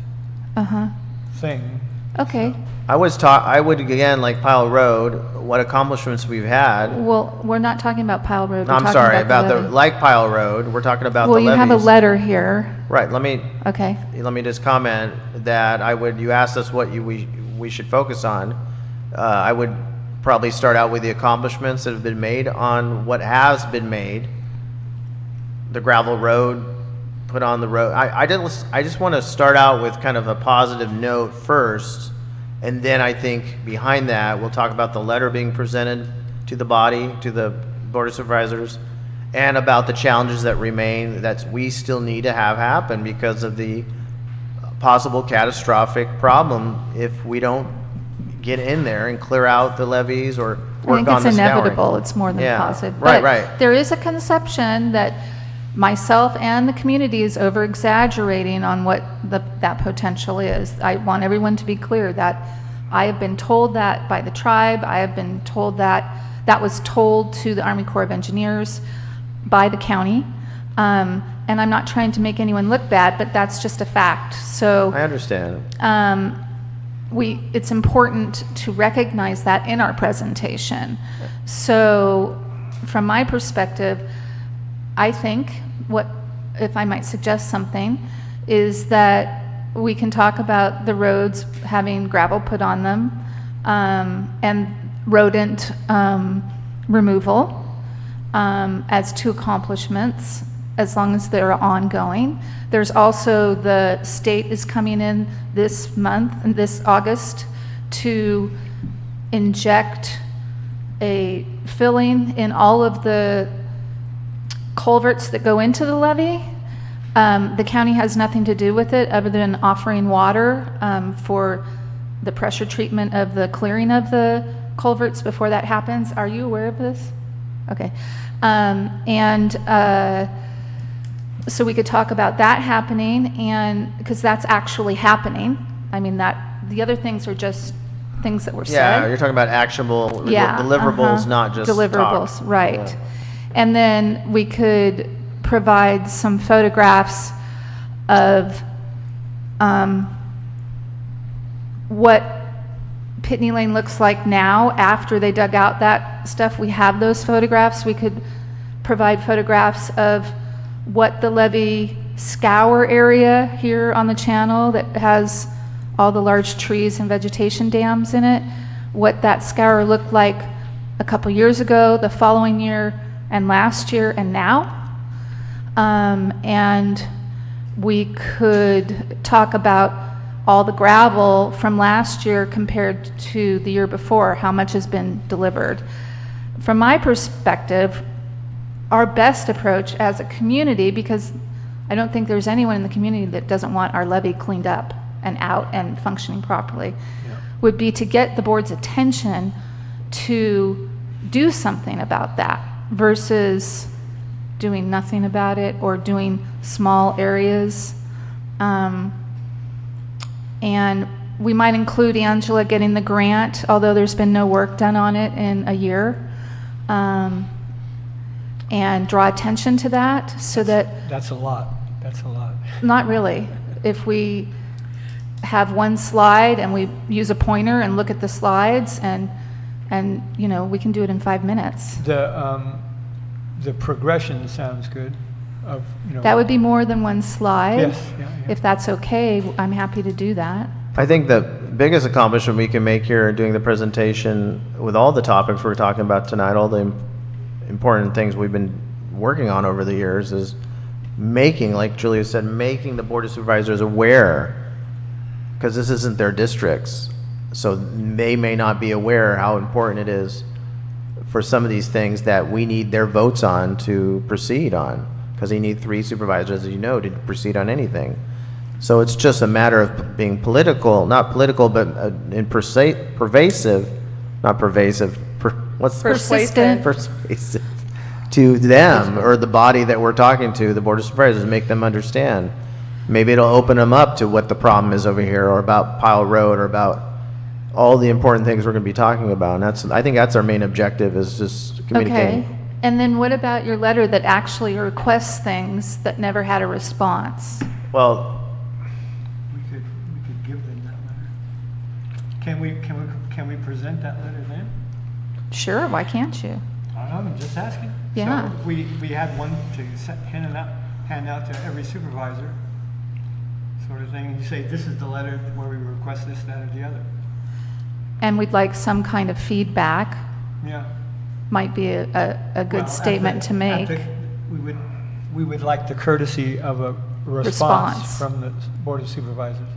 [SPEAKER 8] Uh-huh.
[SPEAKER 1] thing.
[SPEAKER 8] Okay.
[SPEAKER 4] I would, again, like Pile Road, what accomplishments we've had.
[SPEAKER 8] Well, we're not talking about Pile Road.
[SPEAKER 4] No,
[SPEAKER 8] We're
[SPEAKER 4] I'm
[SPEAKER 8] talking
[SPEAKER 4] sorry,
[SPEAKER 8] about
[SPEAKER 4] about
[SPEAKER 8] levy.
[SPEAKER 4] like Pile Road, we're talking about the
[SPEAKER 8] Well, you
[SPEAKER 4] levees.
[SPEAKER 8] have a letter here.
[SPEAKER 4] Right, let me
[SPEAKER 8] Okay.
[SPEAKER 4] just comment that you asked us what we should focus on. I would probably start out with the accomplishments that have been made on what has been made. The gravel road, put on the road. I just want to start out with kind of a positive note first, and then I think behind that, we'll talk about the letter being presented to the body, to the Board of Supervisors, and about the challenges that remain that we still need to have happen because of the possible catastrophic problem if we don't get in there and clear out the levees or work on the
[SPEAKER 8] I think it's
[SPEAKER 4] scouring.
[SPEAKER 8] inevitable. It's more than
[SPEAKER 4] Yeah,
[SPEAKER 8] positive.
[SPEAKER 4] right,
[SPEAKER 8] But
[SPEAKER 4] right.
[SPEAKER 8] there is a conception that myself and the community is over-exaggerating on what that potential is. I want everyone to be clear that I have been told that by the tribe. I have been told that was told to the Army Corps of Engineers by the county. And I'm not trying to make anyone look bad, but that's just a fact. So
[SPEAKER 4] I understand.
[SPEAKER 8] it's important to recognize that in our presentation. So from my perspective, I think if I might suggest something, is that we can talk about the roads having gravel put on them, and rodent removal as two accomplishments, as long as they're ongoing. There's also the state is coming in this month, this August, to inject a filling in all of the culverts that go into the levee. The county has nothing to do with it other than offering water for the pressure treatment of the clearing of the culverts before that happens. Are you aware of this? Okay. So we could talk about that happening, and because that's actually happening. I mean, the other things are just things that were
[SPEAKER 4] Yeah,
[SPEAKER 8] said.
[SPEAKER 4] you're talking about actionable
[SPEAKER 8] Yeah,
[SPEAKER 4] deliverables, not just
[SPEAKER 8] deliverables,
[SPEAKER 4] talk.
[SPEAKER 8] right.
[SPEAKER 4] Yeah.
[SPEAKER 8] And then we could provide some photographs of what Pitney Lane looks like now after they dug out that stuff. We have those photographs. We could provide photographs of what the levee scour area here on the channel that has all the large trees and vegetation dams in it, what that scour looked like a couple years ago, the following year, and last year, and now. And we could talk about all the gravel from last year compared to the year before, how much has been delivered. From my perspective, our best approach as a community, because I don't think there's anyone in the community that doesn't want our levee cleaned up and out and functioning properly, would be to get the board's attention to do something about that versus doing nothing about it or doing small areas. And we might include Angela getting the grant, although there's been no work done on it in a year, and draw attention to that so that,
[SPEAKER 1] That's a lot. That's a lot.
[SPEAKER 8] not really. If we have one slide and we use a pointer and look at the slides and we can do it in 5 minutes.
[SPEAKER 1] The progression sounds good of,
[SPEAKER 8] That would be more than one slide.
[SPEAKER 1] Yes, yeah.
[SPEAKER 8] If that's okay, I'm happy to do that.
[SPEAKER 4] I think the biggest accomplishment we can make here doing the presentation with all the topics we're talking about tonight, all the important things we've been working on over the years, is making, like Julia said, making the Board of Supervisors aware, because this isn't their districts. So they may not be aware how important it is for some of these things that we need their votes on to proceed on, because you need 3 supervisors, as you know, to proceed on anything. So it's just a matter of being political, not political, but pervasive, not pervasive, what's
[SPEAKER 8] Persistent.
[SPEAKER 4] persuasive to them, or the body that we're talking to, the Board of Supervisors, make them understand. Maybe it'll open them up to what the problem is over here, or about Pile Road, or about all the important things we're going to be talking about. And I think that's our main objective, is just communicating.
[SPEAKER 8] Okay. And then what about your letter that actually requests things that never had a response?
[SPEAKER 4] Well,
[SPEAKER 1] We could give them that letter. Can we present that letter then?
[SPEAKER 8] Sure, why can't you?
[SPEAKER 1] I don't know, I'm just asking.
[SPEAKER 8] Yeah.
[SPEAKER 1] So we had one to hand out to every supervisor, sort of thing. You say, this is the letter where we request this, that, or the other.
[SPEAKER 8] And we'd like some kind of feedback,
[SPEAKER 1] Yeah.
[SPEAKER 8] might be a
[SPEAKER 1] Well,
[SPEAKER 8] good
[SPEAKER 1] at
[SPEAKER 8] statement
[SPEAKER 1] the-
[SPEAKER 8] to make.
[SPEAKER 1] We would like the courtesy of a
[SPEAKER 8] Response.
[SPEAKER 1] response from the Board of Supervisors.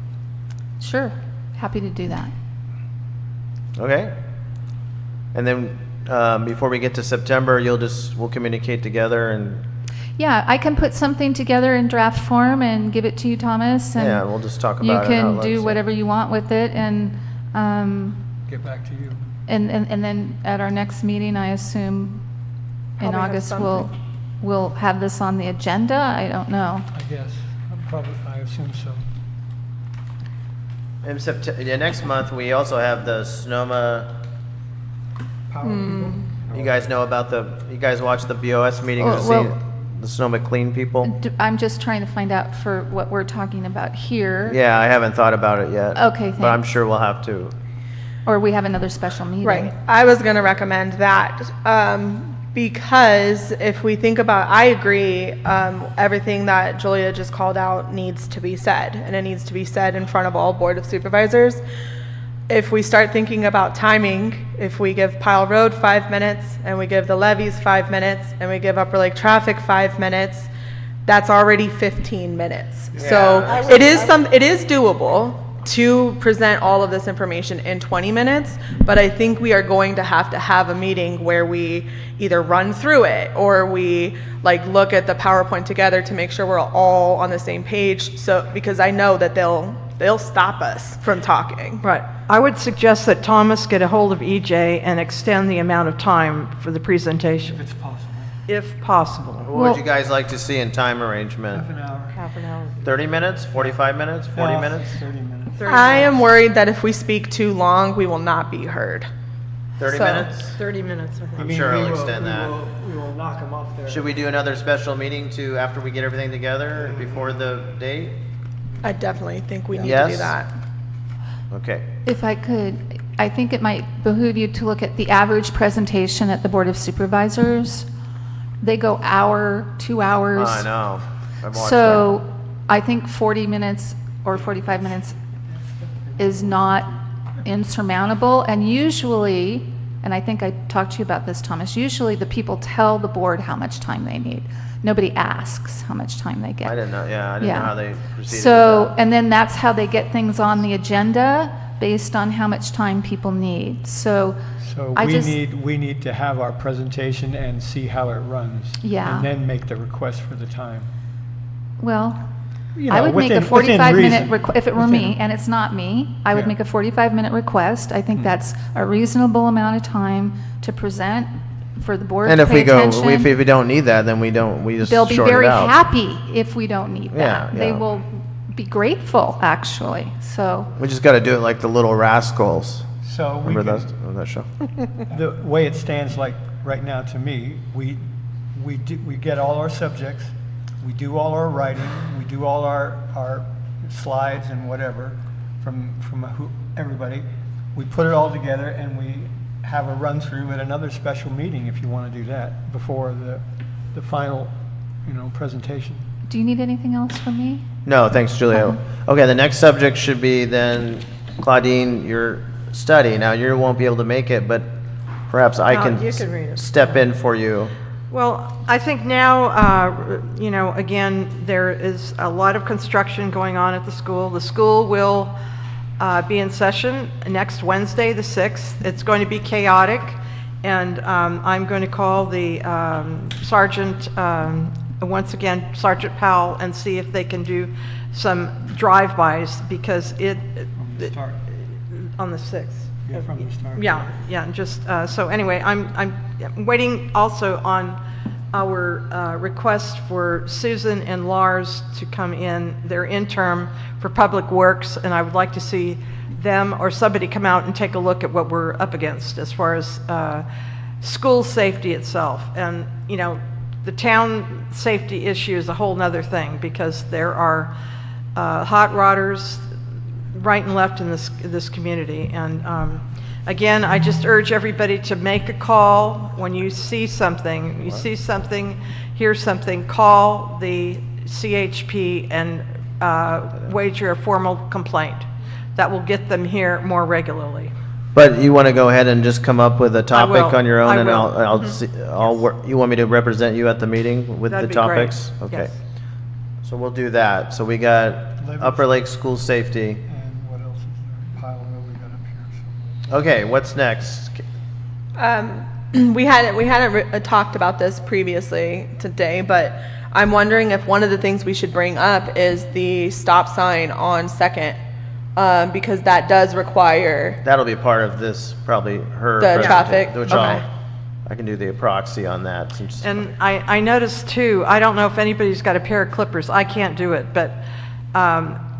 [SPEAKER 8] Sure, happy to do that.
[SPEAKER 4] Okay. And then, before we get to September, we'll communicate together and,
[SPEAKER 8] Yeah, I can put something together in draft form and give it to you, Thomas, and
[SPEAKER 4] yeah, we'll just talk
[SPEAKER 8] you
[SPEAKER 4] about it. how it
[SPEAKER 8] can
[SPEAKER 4] looks,
[SPEAKER 8] do
[SPEAKER 4] yeah.
[SPEAKER 8] whatever you want with it, and,
[SPEAKER 1] Get back to you.
[SPEAKER 8] and then at our next meeting, I assume in
[SPEAKER 3] Probably have
[SPEAKER 8] August,
[SPEAKER 3] something.
[SPEAKER 8] we'll have this on the agenda, I don't know.
[SPEAKER 1] I guess. I assume so.
[SPEAKER 4] In September, next month, we also have the Sonoma,
[SPEAKER 1] Power people.
[SPEAKER 4] you guys know about you guys watch the BOS meetings, or
[SPEAKER 8] Well,
[SPEAKER 4] see the Sonoma Clean people?
[SPEAKER 8] I'm just trying to find out for what we're talking about here.
[SPEAKER 4] Yeah, I haven't thought about it yet.
[SPEAKER 8] Okay,
[SPEAKER 4] But I'm
[SPEAKER 8] thanks.
[SPEAKER 4] sure we'll have to.
[SPEAKER 8] Or we have another special meeting.
[SPEAKER 5] Right. I was going to recommend that because if we think about, I agree, everything that Julia just called out needs to be said, and it needs to be said in front of all Board of Supervisors. If we start thinking about timing, if we give Pile Road 5 minutes, and we give the levees 5 minutes, and we give Upper Lake traffic 5 minutes, that's already 15 minutes. So it is doable to present all of this information in 20 minutes, but I think we are going to have a meeting where we either run through it or we like look at the PowerPoint together to make sure we're all on the same page. So, because I know that they'll stop us from talking.
[SPEAKER 3] Right. I would suggest that Thomas get a hold of EJ and extend the amount of time for the presentation,
[SPEAKER 1] If it's possible.
[SPEAKER 3] if possible.
[SPEAKER 4] What would you guys like to see in time arrangement?
[SPEAKER 1] Half an hour.
[SPEAKER 3] Half an hour.
[SPEAKER 4] 30 minutes, 45 minutes, 40
[SPEAKER 1] No,
[SPEAKER 4] minutes,
[SPEAKER 1] 30 minutes.
[SPEAKER 5] I am worried that if we speak too long, we will not be heard.
[SPEAKER 4] 30
[SPEAKER 5] So-
[SPEAKER 4] minutes?
[SPEAKER 3] 30 minutes, I think.
[SPEAKER 4] I'm sure I'll extend that.
[SPEAKER 1] We will knock them off there.
[SPEAKER 4] Should we do another special meeting after we get everything together before the date?
[SPEAKER 5] I definitely think we need to
[SPEAKER 4] Yes?
[SPEAKER 5] do that.
[SPEAKER 4] Okay.
[SPEAKER 8] If I could, I think it might behoove you to look at the average presentation at the Board of Supervisors. They go hour, 2 hours.
[SPEAKER 4] I know. I've watched
[SPEAKER 8] So I think 40 minutes or 45 minutes is not insurmountable. And usually, and I think I talked to you about this, Thomas, usually the people tell the board how much time they need. Nobody asks how much time they
[SPEAKER 4] that.
[SPEAKER 8] get.
[SPEAKER 4] I didn't know, yeah, I didn't know how they proceeded
[SPEAKER 8] So,
[SPEAKER 4] with that.
[SPEAKER 8] and then that's how they get things on the agenda based on how much time people need. So
[SPEAKER 1] So
[SPEAKER 8] I just,
[SPEAKER 1] we need to have our presentation and see how it runs.
[SPEAKER 8] Yeah.
[SPEAKER 1] And then make the request for the time.
[SPEAKER 8] well,
[SPEAKER 1] You
[SPEAKER 8] I
[SPEAKER 1] know,
[SPEAKER 8] would make a
[SPEAKER 1] within
[SPEAKER 8] 45-minute,
[SPEAKER 1] reason.
[SPEAKER 8] if it were
[SPEAKER 1] Within-
[SPEAKER 8] me, and it's not me, I would
[SPEAKER 1] Yeah.
[SPEAKER 8] make a 45-minute request. I
[SPEAKER 4] Hmm.
[SPEAKER 8] think that's a reasonable amount of time to present for the board
[SPEAKER 4] And
[SPEAKER 8] to
[SPEAKER 4] if
[SPEAKER 8] pay
[SPEAKER 4] we go,
[SPEAKER 8] attention.
[SPEAKER 4] if we don't need that, then we just
[SPEAKER 8] They'll be
[SPEAKER 4] short it
[SPEAKER 8] very
[SPEAKER 4] out.
[SPEAKER 8] happy if we don't need
[SPEAKER 4] Yeah,
[SPEAKER 8] that. They
[SPEAKER 4] yeah.
[SPEAKER 8] will be grateful, actually, so.
[SPEAKER 4] We just gotta do it like the Little Rascals.
[SPEAKER 1] So we
[SPEAKER 4] Remember
[SPEAKER 1] can,
[SPEAKER 4] that show?
[SPEAKER 1] the way it stands like right now to me, we get all our subjects, we do all our writing, we do all our slides and whatever from everybody. We put it all together and we have a run through at another special meeting if you want to do that before the final, presentation.
[SPEAKER 8] Do you need anything else from me?
[SPEAKER 4] No, thanks, Julia. Okay, the next subject should be then, Claudine, your study. Now, you won't be able to make it, but perhaps I
[SPEAKER 3] No,
[SPEAKER 4] can
[SPEAKER 3] you can read it.
[SPEAKER 4] step in for you.
[SPEAKER 3] Well, I think now, again, there is a lot of construction going on at the school. The school will be in session next Wednesday, the 6th. It's going to be chaotic, and I'm going to call the sergeant, once again, Sergeant Powell, and see if they can do some drive-bys, because
[SPEAKER 1] Start.
[SPEAKER 3] on the 6th.
[SPEAKER 1] Yeah, from the start.
[SPEAKER 3] Yeah, and just, so anyway, I'm waiting also on our request for Susan and Lars to come in, their interim for Public Works, and I would like to see them or somebody come out and take a look at what we're up against as far as school safety itself. And, the town safety issue is a whole nother thing, because there are hot rodders, right and left in this community. And again, I just urge everybody to make a call when you see something. You see something, hear something, call the CHP and wager a formal complaint. That will get them here more regularly.
[SPEAKER 4] But you want to go ahead and just come up with a topic
[SPEAKER 3] will.
[SPEAKER 4] on your own,
[SPEAKER 3] I
[SPEAKER 4] and
[SPEAKER 3] will.
[SPEAKER 4] I'll see, I'll work. You want me to represent you at the meeting with
[SPEAKER 3] That'd
[SPEAKER 4] the
[SPEAKER 3] be great.
[SPEAKER 4] topics? Okay.
[SPEAKER 3] Yes.
[SPEAKER 4] So we'll do that. So we got
[SPEAKER 1] Levels.
[SPEAKER 4] Upper Lake School Safety.
[SPEAKER 1] And what else is there? Pile of we got up here. So.
[SPEAKER 4] Okay, what's next?
[SPEAKER 5] We hadn't talked about this previously today, but I'm wondering if one of the things we should bring up is the stop sign on Second, because that does require
[SPEAKER 4] That'll be part of this, probably her.
[SPEAKER 5] The traffic?
[SPEAKER 4] Which
[SPEAKER 5] Okay.
[SPEAKER 4] I can do the proxy on that. Since
[SPEAKER 3] And I noticed too, I don't know if anybody's got a pair of clippers, I can't do it, but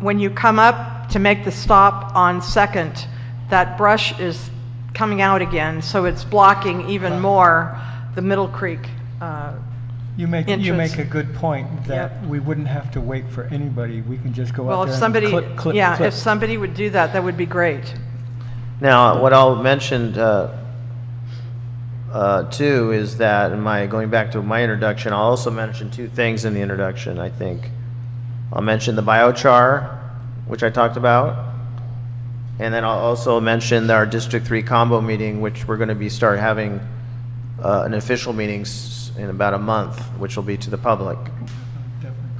[SPEAKER 3] when you come up to make the stop on Second, that brush is coming out again, so it's blocking even more the Middle Creek.
[SPEAKER 1] You make
[SPEAKER 3] Entrance.
[SPEAKER 1] a good point that
[SPEAKER 3] Yep.
[SPEAKER 1] we wouldn't have to wait for anybody. We can just go
[SPEAKER 3] Well,
[SPEAKER 1] out
[SPEAKER 3] if
[SPEAKER 1] there
[SPEAKER 3] somebody,
[SPEAKER 1] and clip, clip,
[SPEAKER 3] yeah,
[SPEAKER 1] clip.
[SPEAKER 3] if somebody would do that, that would be great.
[SPEAKER 4] Now, what I'll mention too is that going back to my introduction, I'll also mention two things in the introduction. I think I'll mention the biochar, which I talked about, and then I'll also mention our District 3 combo meeting, which we're going to start having an official meeting in about a month, which will be to the public,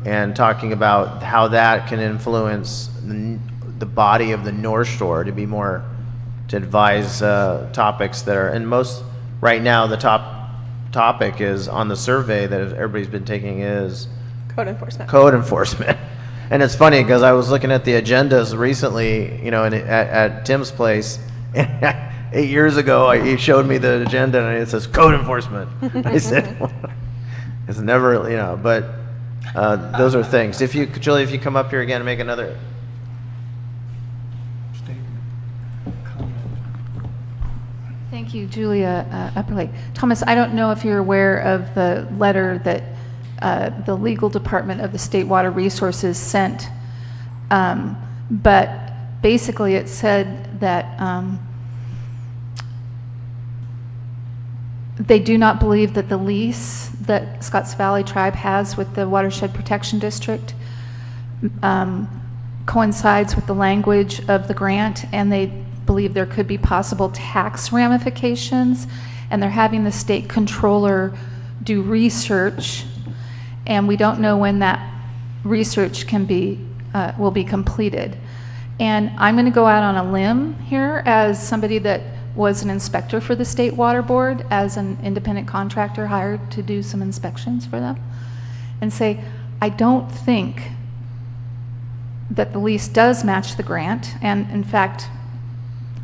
[SPEAKER 4] and talking about how that can influence the body of the North Shore to advise topics that are, and most, right now, the top topic is on the survey that everybody's been taking is
[SPEAKER 5] code enforcement.
[SPEAKER 4] code enforcement. And it's funny because I was looking at the agendas recently, at Tim's place, and 8 years ago, he showed me the agenda and it says code enforcement. I said, well, it's never, but those are things. Julie, if you come up here again and make another.
[SPEAKER 1] Statement, comment.
[SPEAKER 8] Thank you, Julia Upperlake. Thomas, I don't know if you're aware of the letter that the legal department of the State Water Resources sent, but basically it said that they do not believe that the lease that Scotts Valley Tribe has with the Watershed Protection District coincides with the language of the grant, and they believe there could be possible tax ramifications, and they're having the state controller do research, and we don't know when that research will be completed. And I'm going to go out on a limb here as somebody that was an inspector for the State Water Board, as an independent contractor hired to do some inspections for them, and say, I don't think that the lease does match the grant. And in fact,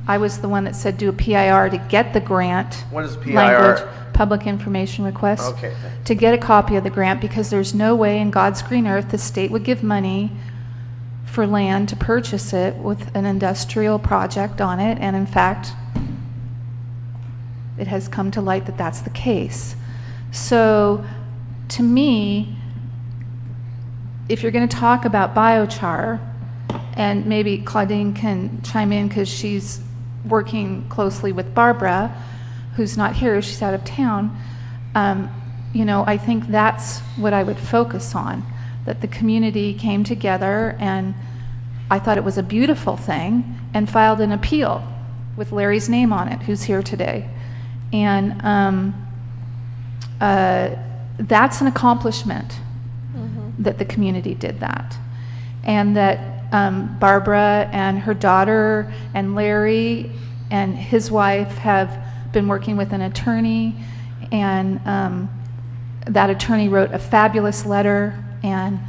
[SPEAKER 8] I was the one that said do a PIR to get the grant.
[SPEAKER 4] What is PIR?
[SPEAKER 8] Language, public information request.
[SPEAKER 4] Okay.
[SPEAKER 8] To get a copy of the grant, because there's no way in God's green earth the state would give money for land to purchase it with an industrial project on it. And in fact, it has come to light that that's the case. So to me, if you're going to talk about biochar, and maybe Claudine can chime in because she's working closely with Barbara, who's not here, she's out of town, I think that's what I would focus on, that the community came together, and I thought it was a beautiful thing, and filed an appeal with Larry's name on it, who's here today. And that's an accomplishment that the community did that. And that Barbara and her daughter and Larry and his wife have been working with an attorney, and that attorney wrote a fabulous letter, and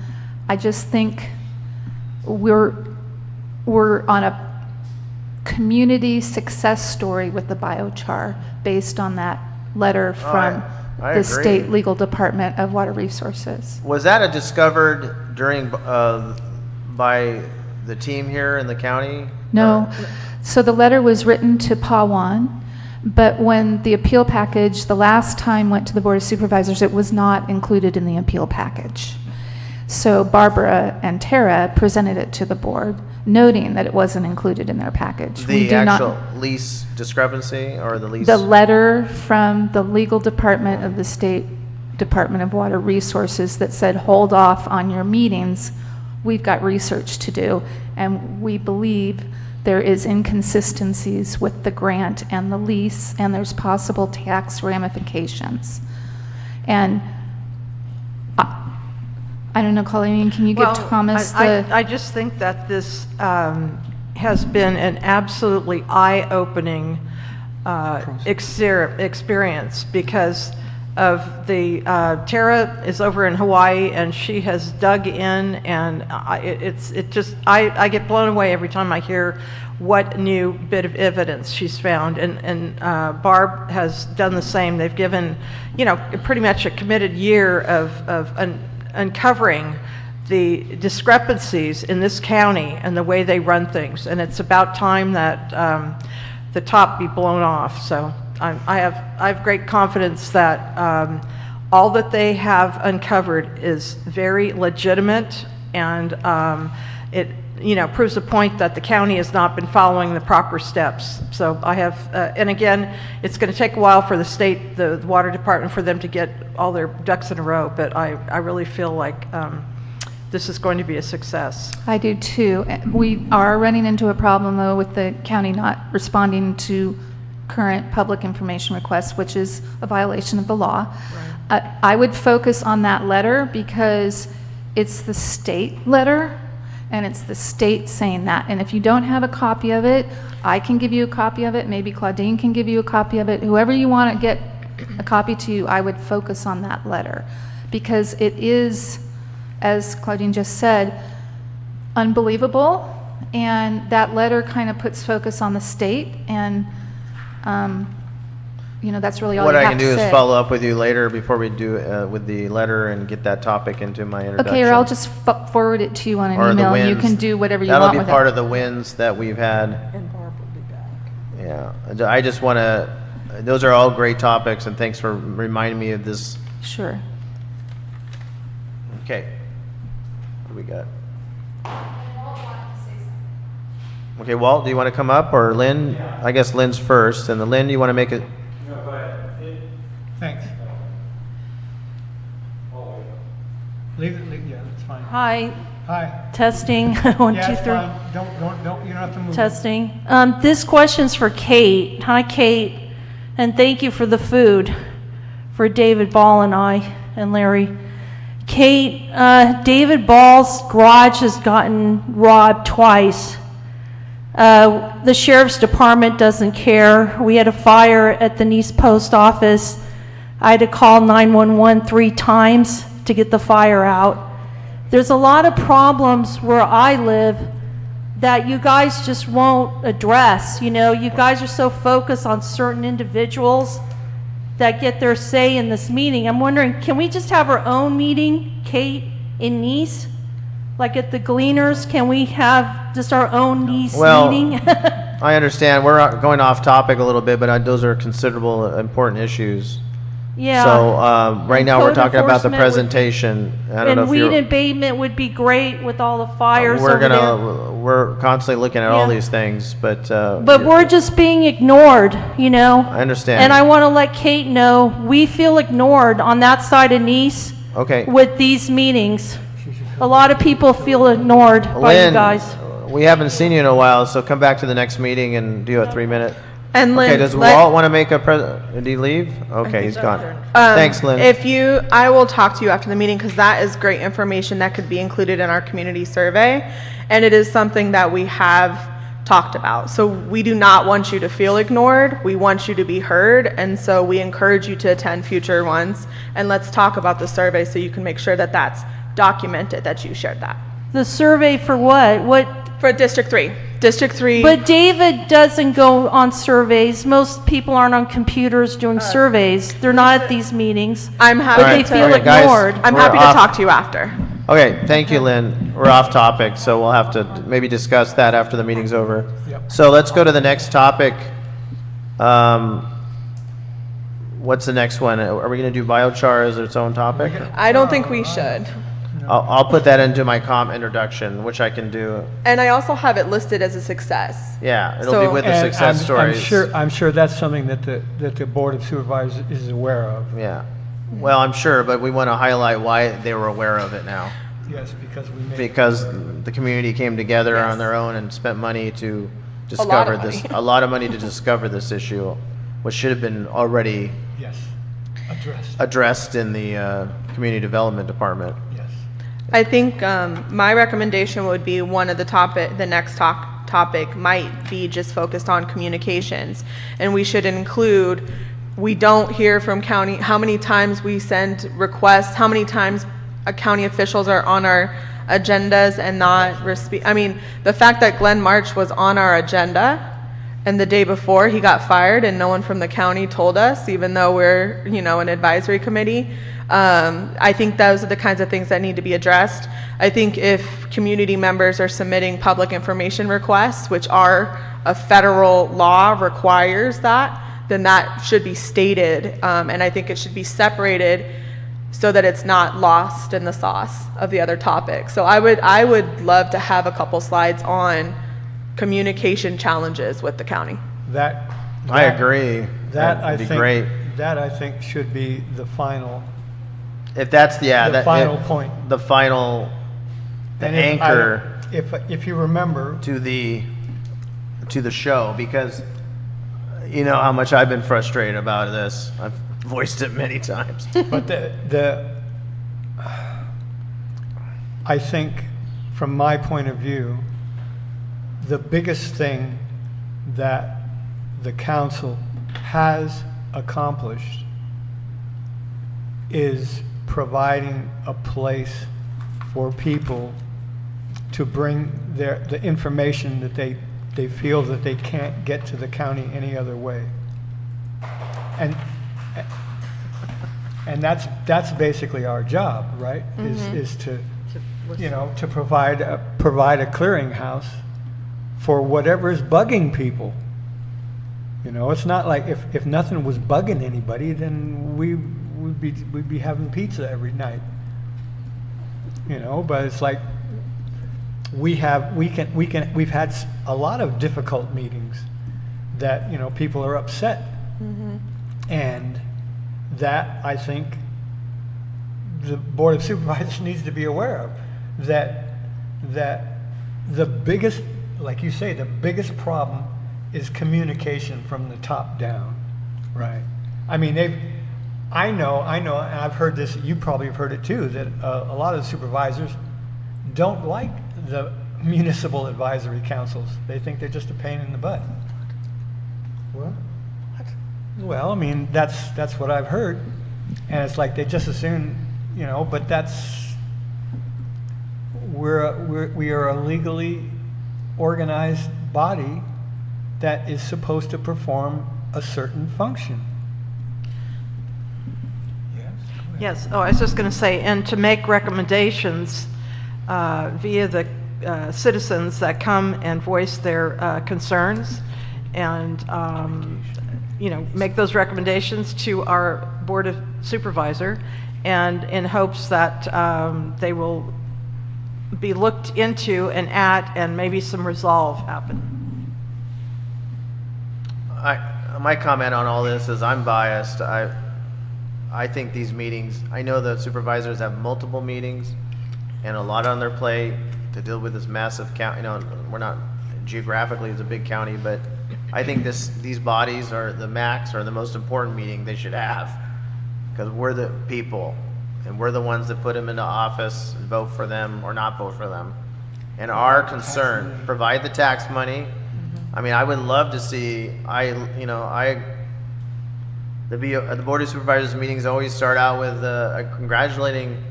[SPEAKER 8] I just think we're on a community success story with the biochar based on that letter from
[SPEAKER 4] I
[SPEAKER 8] the
[SPEAKER 4] agree.
[SPEAKER 8] State Legal Department of Water Resources.
[SPEAKER 4] Was that discovered during by the team here in the county?
[SPEAKER 8] No. So the letter was written to Pawan, but when the appeal package the last time went to the Board of Supervisors, it was not included in the appeal package. So Barbara and Tara presented it to the board, noting that it wasn't included in their package. We
[SPEAKER 4] The
[SPEAKER 8] do not-
[SPEAKER 4] actual lease discrepancy or the lease?
[SPEAKER 8] The letter from the legal department of the State Department of Water Resources that said, hold off on your meetings, we've got research to do, and we believe there is inconsistencies with the grant and the lease, and there's possible tax ramifications. And I don't know, Colleen, can you give
[SPEAKER 3] Well,
[SPEAKER 8] Thomas
[SPEAKER 3] I
[SPEAKER 8] the...
[SPEAKER 3] just think that this has been an absolutely eye-opening experience because of the, Tara is over in Hawaii and she has dug in and I get blown away every time I hear what new bit of evidence she's found. And Barb has done the same. They've given, pretty much a committed year of uncovering the discrepancies in this county and the way they run things. And it's about time that the top be blown off. So I have great confidence that all that they have uncovered is very legitimate, and it proves a point that the county has not been following the proper steps. So I have, and again, it's going to take a while for the state, the water department, for them to get all their ducks in a row, but I really feel like this is going to be a success.
[SPEAKER 8] I do too. We are running into a problem, though, with the county not responding to current public information requests, which is a violation of the law.
[SPEAKER 3] Right.
[SPEAKER 8] I would focus on that letter because it's the state letter, and it's the state saying that. And if you don't have a copy of it, I can give you a copy of it. Maybe Claudine can give you a copy of it. Whoever you want to get a copy to, I would focus on that letter because it is, as Claudine just said, unbelievable. And that letter kind of puts focus on the state, and that's really all
[SPEAKER 4] What
[SPEAKER 8] you
[SPEAKER 4] I
[SPEAKER 8] have
[SPEAKER 4] can
[SPEAKER 8] to
[SPEAKER 4] do
[SPEAKER 8] say.
[SPEAKER 4] is follow up with you later before we do with the letter and get that topic into my introduction.
[SPEAKER 8] Okay, or I'll just forward it to you on an
[SPEAKER 4] Or the
[SPEAKER 8] email, and you
[SPEAKER 4] wins.
[SPEAKER 8] can do whatever you
[SPEAKER 4] That'll
[SPEAKER 8] want
[SPEAKER 4] be
[SPEAKER 8] with
[SPEAKER 4] part
[SPEAKER 8] it.
[SPEAKER 4] of the wins that we've had.
[SPEAKER 3] And Barb will be back.
[SPEAKER 4] Yeah, I just want to, those are all great topics, and thanks for reminding me of this.
[SPEAKER 8] Sure.
[SPEAKER 4] Okay. What do we got? Okay, Walt, do you want to come up, or Lynn? I guess Lynn's first, and then Lynn, you want to make it?
[SPEAKER 1] Thanks. Leave it, yeah, that's fine.
[SPEAKER 10] Hi,
[SPEAKER 1] Hi.
[SPEAKER 10] testing, 1,
[SPEAKER 1] Yeah,
[SPEAKER 10] 2,
[SPEAKER 1] it's
[SPEAKER 10] 3,
[SPEAKER 1] fine. Don't, you don't have to move.
[SPEAKER 10] testing. This question's for Kate. Hi, Kate, and thank you for the food for David Ball and I and Larry. Kate, David Ball's garage has gotten robbed twice. The sheriff's department doesn't care. We had a fire at the Nice post office. I had to call 911 3 times to get the fire out. There's a lot of problems where I live that you guys just won't address. You guys are so focused on certain individuals that get their say in this meeting. I'm wondering, can we just have our own meeting, Kate, in Nice? Like at the Gleaners, can we have just our own Nice meeting?
[SPEAKER 4] I understand. We're going off topic a little bit, but those are considerable, important issues.
[SPEAKER 10] Yeah.
[SPEAKER 4] So right
[SPEAKER 10] And
[SPEAKER 4] now we're
[SPEAKER 10] code
[SPEAKER 4] talking about the
[SPEAKER 10] enforcement would-
[SPEAKER 4] presentation. I don't know
[SPEAKER 10] And
[SPEAKER 4] if you're.
[SPEAKER 10] weed abatement would be great with all the fires over there.
[SPEAKER 4] We're constantly looking at all
[SPEAKER 10] Yeah.
[SPEAKER 4] these things, but.
[SPEAKER 10] But we're just being ignored,
[SPEAKER 4] I understand.
[SPEAKER 10] And I want to let Kate know, we feel ignored on that side of Nice
[SPEAKER 4] Okay.
[SPEAKER 10] with these meetings. A lot of people feel ignored by you
[SPEAKER 4] Lynn,
[SPEAKER 10] guys.
[SPEAKER 4] we haven't seen you in a while, so come back to the next meeting and do a 3-minute.
[SPEAKER 5] And Lynn,
[SPEAKER 4] Okay, does Walt want to make did he leave? Okay, he's gone. Thanks, Lynn.
[SPEAKER 5] I will talk to you after the meeting because that is great information that could be included in our community survey. And it is something that we have talked about. So we do not want you to feel ignored. We want you to be heard. And so we encourage you to attend future ones. And let's talk about the survey so you can make sure that that's documented, that you shared that.
[SPEAKER 10] The survey for what? What?
[SPEAKER 5] For District 3. District 3.
[SPEAKER 10] But David doesn't go on surveys. Most people aren't on computers doing surveys. They're not at these meetings.
[SPEAKER 5] I'm happy
[SPEAKER 10] But they
[SPEAKER 5] to,
[SPEAKER 10] feel
[SPEAKER 4] guys,
[SPEAKER 10] ignored.
[SPEAKER 5] I'm
[SPEAKER 4] we're
[SPEAKER 5] happy to
[SPEAKER 4] off.
[SPEAKER 5] talk to you after.
[SPEAKER 4] Okay, thank you, Lynn. We're off topic, so we'll have to maybe discuss that after the meeting's over.
[SPEAKER 1] Yep.
[SPEAKER 4] So let's go to the next topic. What's the next one? Are we going to do biochar as its own topic?
[SPEAKER 5] I don't think we should.
[SPEAKER 4] I'll put that into my introduction, which I can do.
[SPEAKER 5] And I also have it listed as a success.
[SPEAKER 4] Yeah, it'll be
[SPEAKER 5] So-
[SPEAKER 4] with the
[SPEAKER 1] And
[SPEAKER 4] success stories.
[SPEAKER 1] I'm sure that's something that the Board of Supervisors is aware of.
[SPEAKER 4] Yeah. Well, I'm sure, but we want to highlight why they were aware of it now.
[SPEAKER 1] Yes, because we made.
[SPEAKER 4] Because the community came together on
[SPEAKER 5] Yes.
[SPEAKER 4] their own and spent money to
[SPEAKER 5] lot of
[SPEAKER 4] discover this,
[SPEAKER 5] money.
[SPEAKER 4] a lot of money to discover this issue, which should have been already
[SPEAKER 1] Yes, addressed,
[SPEAKER 4] addressed in the Community Development Department.
[SPEAKER 1] yes.
[SPEAKER 5] I think my recommendation would be one of the next topic might be just focused on communications. And we should include, we don't hear from county, how many times we send requests, how many times county officials are on our agendas and not I mean, the fact that Glenn March was on our agenda and the day before he got fired and no one from the county told us, even though we're, an advisory committee. I think those are the kinds of things that need to be addressed. I think if community members are submitting public information requests, which are a federal law requires that, then that should be stated. And I think it should be separated so that it's not lost in the sauce of the other topics. So I would love to have a couple slides on communication challenges with the county.
[SPEAKER 4] I agree.
[SPEAKER 1] That'd
[SPEAKER 4] be great.
[SPEAKER 1] That I think should be the final.
[SPEAKER 4] If that's, yeah.
[SPEAKER 1] The final point.
[SPEAKER 4] The final, the
[SPEAKER 1] And
[SPEAKER 4] anchor
[SPEAKER 1] if you remember,
[SPEAKER 4] to the show, because you know how much I've been frustrated about this. I've voiced it many times.
[SPEAKER 1] but I think from my point of view, the biggest thing that the council has accomplished is providing a place for people to bring the information that they feel that they can't get to the county any other way. And that's basically our job, right? Is to to provide a clearinghouse for whatever is bugging people. It's not like if nothing was bugging anybody, then we'd be having pizza every night. But it's like we've had a lot of difficult meetings that people are upset, and that I think the Board of Supervisors needs to be aware of, that the biggest, like you say, the biggest problem is communication from the top down, right? I mean, I know, and I've heard this, you probably have heard it too, that a lot of the supervisors don't like the municipal advisory councils. They think they're just a pain in the butt. What? Well, I mean, that's what I've heard, and it's like they just assume, but we are a legally organized body that is supposed to perform a certain function.
[SPEAKER 3] Yes, I was just going to say, and to make recommendations via the citizens that come and voice their concerns, and, make those recommendations to our Board of Supervisor, and in hopes that they will be looked into and at, and maybe some resolve happen.
[SPEAKER 4] My comment on all this is I'm biased. I think these meetings, I know the supervisors have multiple meetings and a lot on their plate to deal with this massive county. We're not geographically, it's a big county, but I think these bodies are the most important meeting they should have, because we're the people and we're the ones that put them into office and vote for them or not vote for them. And our concern, provide the tax money. I mean, I would love to see, the Board of Supervisors meetings always start out with congratulating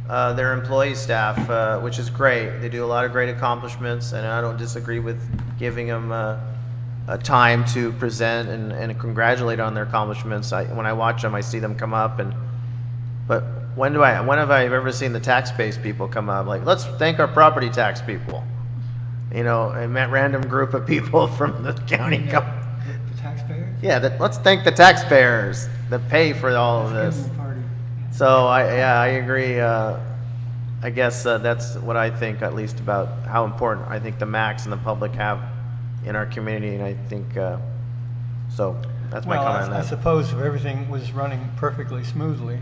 [SPEAKER 4] their employee staff, which is great. They do a lot of great accomplishments, and I don't disagree with giving them a time to present and congratulate on their accomplishments. When I watch them, I see them come up, but when have I ever seen the tax-based people come up? Like, let's thank our property tax people. A random group of people from the county come.
[SPEAKER 1] The taxpayers?
[SPEAKER 4] Yeah, let's thank the taxpayers that pay for all of this. So I agree. I guess that's what I think, at least, about how important I think the Macs and the public have in our community, and I think, so that's my
[SPEAKER 1] Well,
[SPEAKER 4] comment on
[SPEAKER 1] I
[SPEAKER 4] that.
[SPEAKER 1] suppose if everything was running perfectly smoothly,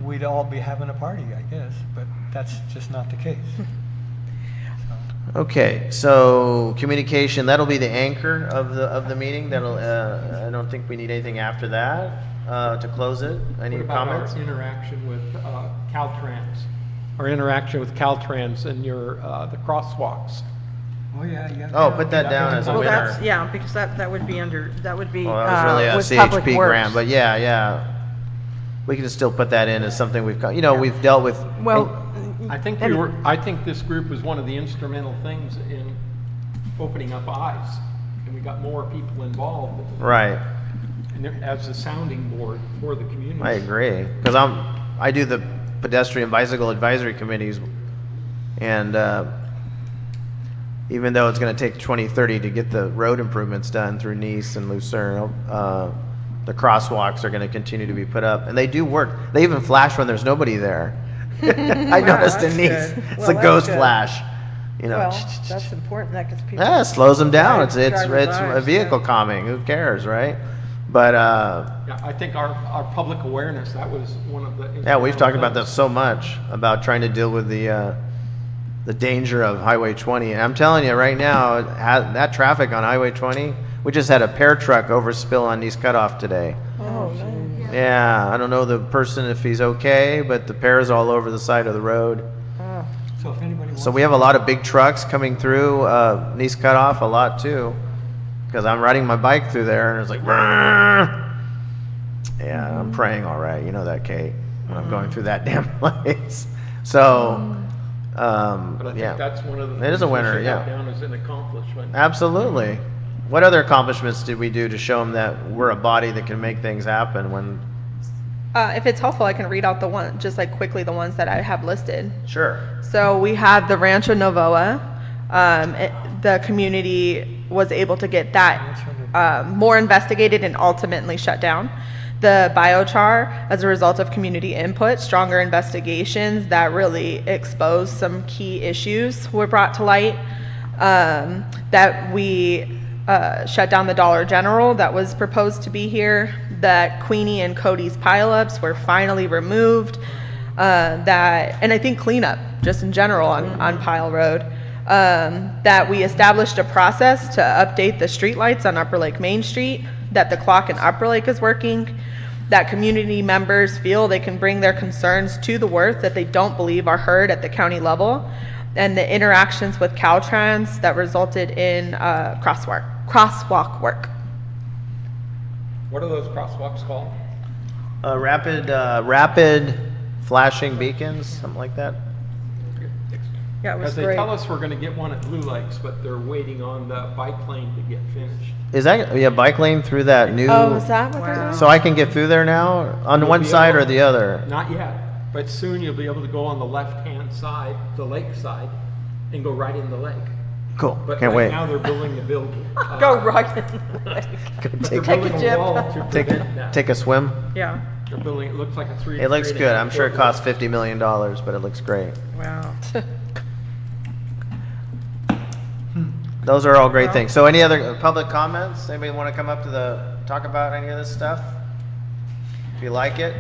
[SPEAKER 1] we'd all be having a party, I guess, but that's just not the case.
[SPEAKER 4] Okay, so communication, that'll be the anchor of the meeting. That'll, I don't think we need anything after that to close it. Any
[SPEAKER 2] What about
[SPEAKER 4] comments?
[SPEAKER 2] our interaction with Caltrans? Our interaction with Caltrans and your, the crosswalks?
[SPEAKER 1] Oh, yeah, yeah.
[SPEAKER 4] Oh, put that down as a
[SPEAKER 3] Well,
[SPEAKER 4] winner.
[SPEAKER 3] that's, yeah, because that would be under, that would be,
[SPEAKER 4] Well, that was really
[SPEAKER 3] with
[SPEAKER 4] a
[SPEAKER 3] Public
[SPEAKER 4] CHP
[SPEAKER 3] Works.
[SPEAKER 4] grant, but yeah. We can still put that in as something we've got, we've dealt with.
[SPEAKER 3] Well,
[SPEAKER 2] I think I think this group was one of the instrumental things in opening up eyes, and we got more people involved.
[SPEAKER 4] Right,
[SPEAKER 2] And as a sounding board for the community.
[SPEAKER 4] I agree, because I do the pedestrian bicycle advisory committees, and even though it's gonna take 2030 to get the road improvements done through Nice and Lucerne, the crosswalks are gonna continue to be put up, and they do work. They even flash when there's nobody there. I noticed in
[SPEAKER 3] that's
[SPEAKER 4] Nice,
[SPEAKER 3] good.
[SPEAKER 4] it's
[SPEAKER 3] Well,
[SPEAKER 4] a
[SPEAKER 3] that's
[SPEAKER 4] ghost
[SPEAKER 3] good.
[SPEAKER 4] flash,
[SPEAKER 3] well, that's important, that gets people.
[SPEAKER 4] Yeah, it slows them down.
[SPEAKER 3] Drive-
[SPEAKER 4] It's
[SPEAKER 3] driver
[SPEAKER 4] a
[SPEAKER 3] lives,
[SPEAKER 4] vehicle
[SPEAKER 3] yeah.
[SPEAKER 4] calming. Who cares, right? But
[SPEAKER 2] Yeah, I think our public awareness, that was one of the.
[SPEAKER 4] yeah, we've talked about that
[SPEAKER 2] things.
[SPEAKER 4] so much, about trying to deal with the danger of Highway 20. And I'm telling you right now, that traffic on Highway 20, we just had a pear truck overspill on East Cutoff today.
[SPEAKER 3] Oh, no.
[SPEAKER 4] Yeah, I don't know the person if he's okay, but the pear's all over the side of the road.
[SPEAKER 1] So if anybody wants.
[SPEAKER 4] So we have a lot of big trucks coming through East Cutoff a lot too, because I'm riding my bike through there and it's like, "Brrr." Yeah, I'm praying all right. You know that, Kate, when I'm going through that damn place. So,
[SPEAKER 2] But I think
[SPEAKER 4] yeah,
[SPEAKER 2] that's one of the.
[SPEAKER 4] it is a
[SPEAKER 2] things we
[SPEAKER 4] winner.
[SPEAKER 2] should have
[SPEAKER 4] Yeah,
[SPEAKER 2] Down as an accomplishment.
[SPEAKER 4] absolutely. What other accomplishments did we do to show them that we're a body that can make things happen when?
[SPEAKER 5] If it's helpful, I can read out just like quickly the ones that I have listed.
[SPEAKER 4] Sure.
[SPEAKER 5] So we have the Rancho Novoa. The community was able to get that more investigated and ultimately shut down. The biochar, as a result of community input, stronger investigations that really exposed some key issues were brought to light. That we shut down the Dollar General that was proposed to be here. That Queenie and Cody's pileups were finally removed. And I think cleanup, just in general on Pile Road. That we established a process to update the streetlights on Upper Lake Main Street. That the clock in Upper Lake is working. That community members feel they can bring their concerns to the Worth that they don't believe are heard at the county level. And the interactions with Caltrans that resulted in crosswalk work.
[SPEAKER 2] What are those crosswalks called?
[SPEAKER 4] Rapid flashing beacons, something like that.
[SPEAKER 3] Yeah, it was
[SPEAKER 2] Because they
[SPEAKER 3] great.
[SPEAKER 2] tell us we're gonna get one at Blue Lakes, but they're waiting on the bike lane to get finished.
[SPEAKER 4] Is that bike lane through that new?
[SPEAKER 5] Oh, is that what they're doing?
[SPEAKER 4] So I can get through there now, on
[SPEAKER 2] You'll
[SPEAKER 4] one
[SPEAKER 2] be
[SPEAKER 4] side or
[SPEAKER 2] able-
[SPEAKER 4] the other?
[SPEAKER 2] Not yet, but soon you'll be able to go on the left-hand side, the lake side, and go right in the lake.
[SPEAKER 4] Cool,
[SPEAKER 2] But
[SPEAKER 4] can't
[SPEAKER 2] right
[SPEAKER 4] wait.
[SPEAKER 2] now, they're building a building.
[SPEAKER 3] Go right in the lake.
[SPEAKER 2] They're
[SPEAKER 4] Take,
[SPEAKER 2] building
[SPEAKER 3] a
[SPEAKER 2] a
[SPEAKER 3] dip.
[SPEAKER 2] wall to
[SPEAKER 4] take,
[SPEAKER 2] prevent that.
[SPEAKER 4] take a swim?
[SPEAKER 3] Yeah,
[SPEAKER 2] They're building, it looks like a three.
[SPEAKER 4] It looks
[SPEAKER 2] three and a
[SPEAKER 4] good,
[SPEAKER 2] half
[SPEAKER 4] I'm sure it
[SPEAKER 2] foot
[SPEAKER 4] costs
[SPEAKER 2] wall.
[SPEAKER 4] $50 million, but it looks great.
[SPEAKER 3] wow.
[SPEAKER 4] Those are all great things. So any other public comments? Anybody want to come up to talk about any of this stuff? If you like it,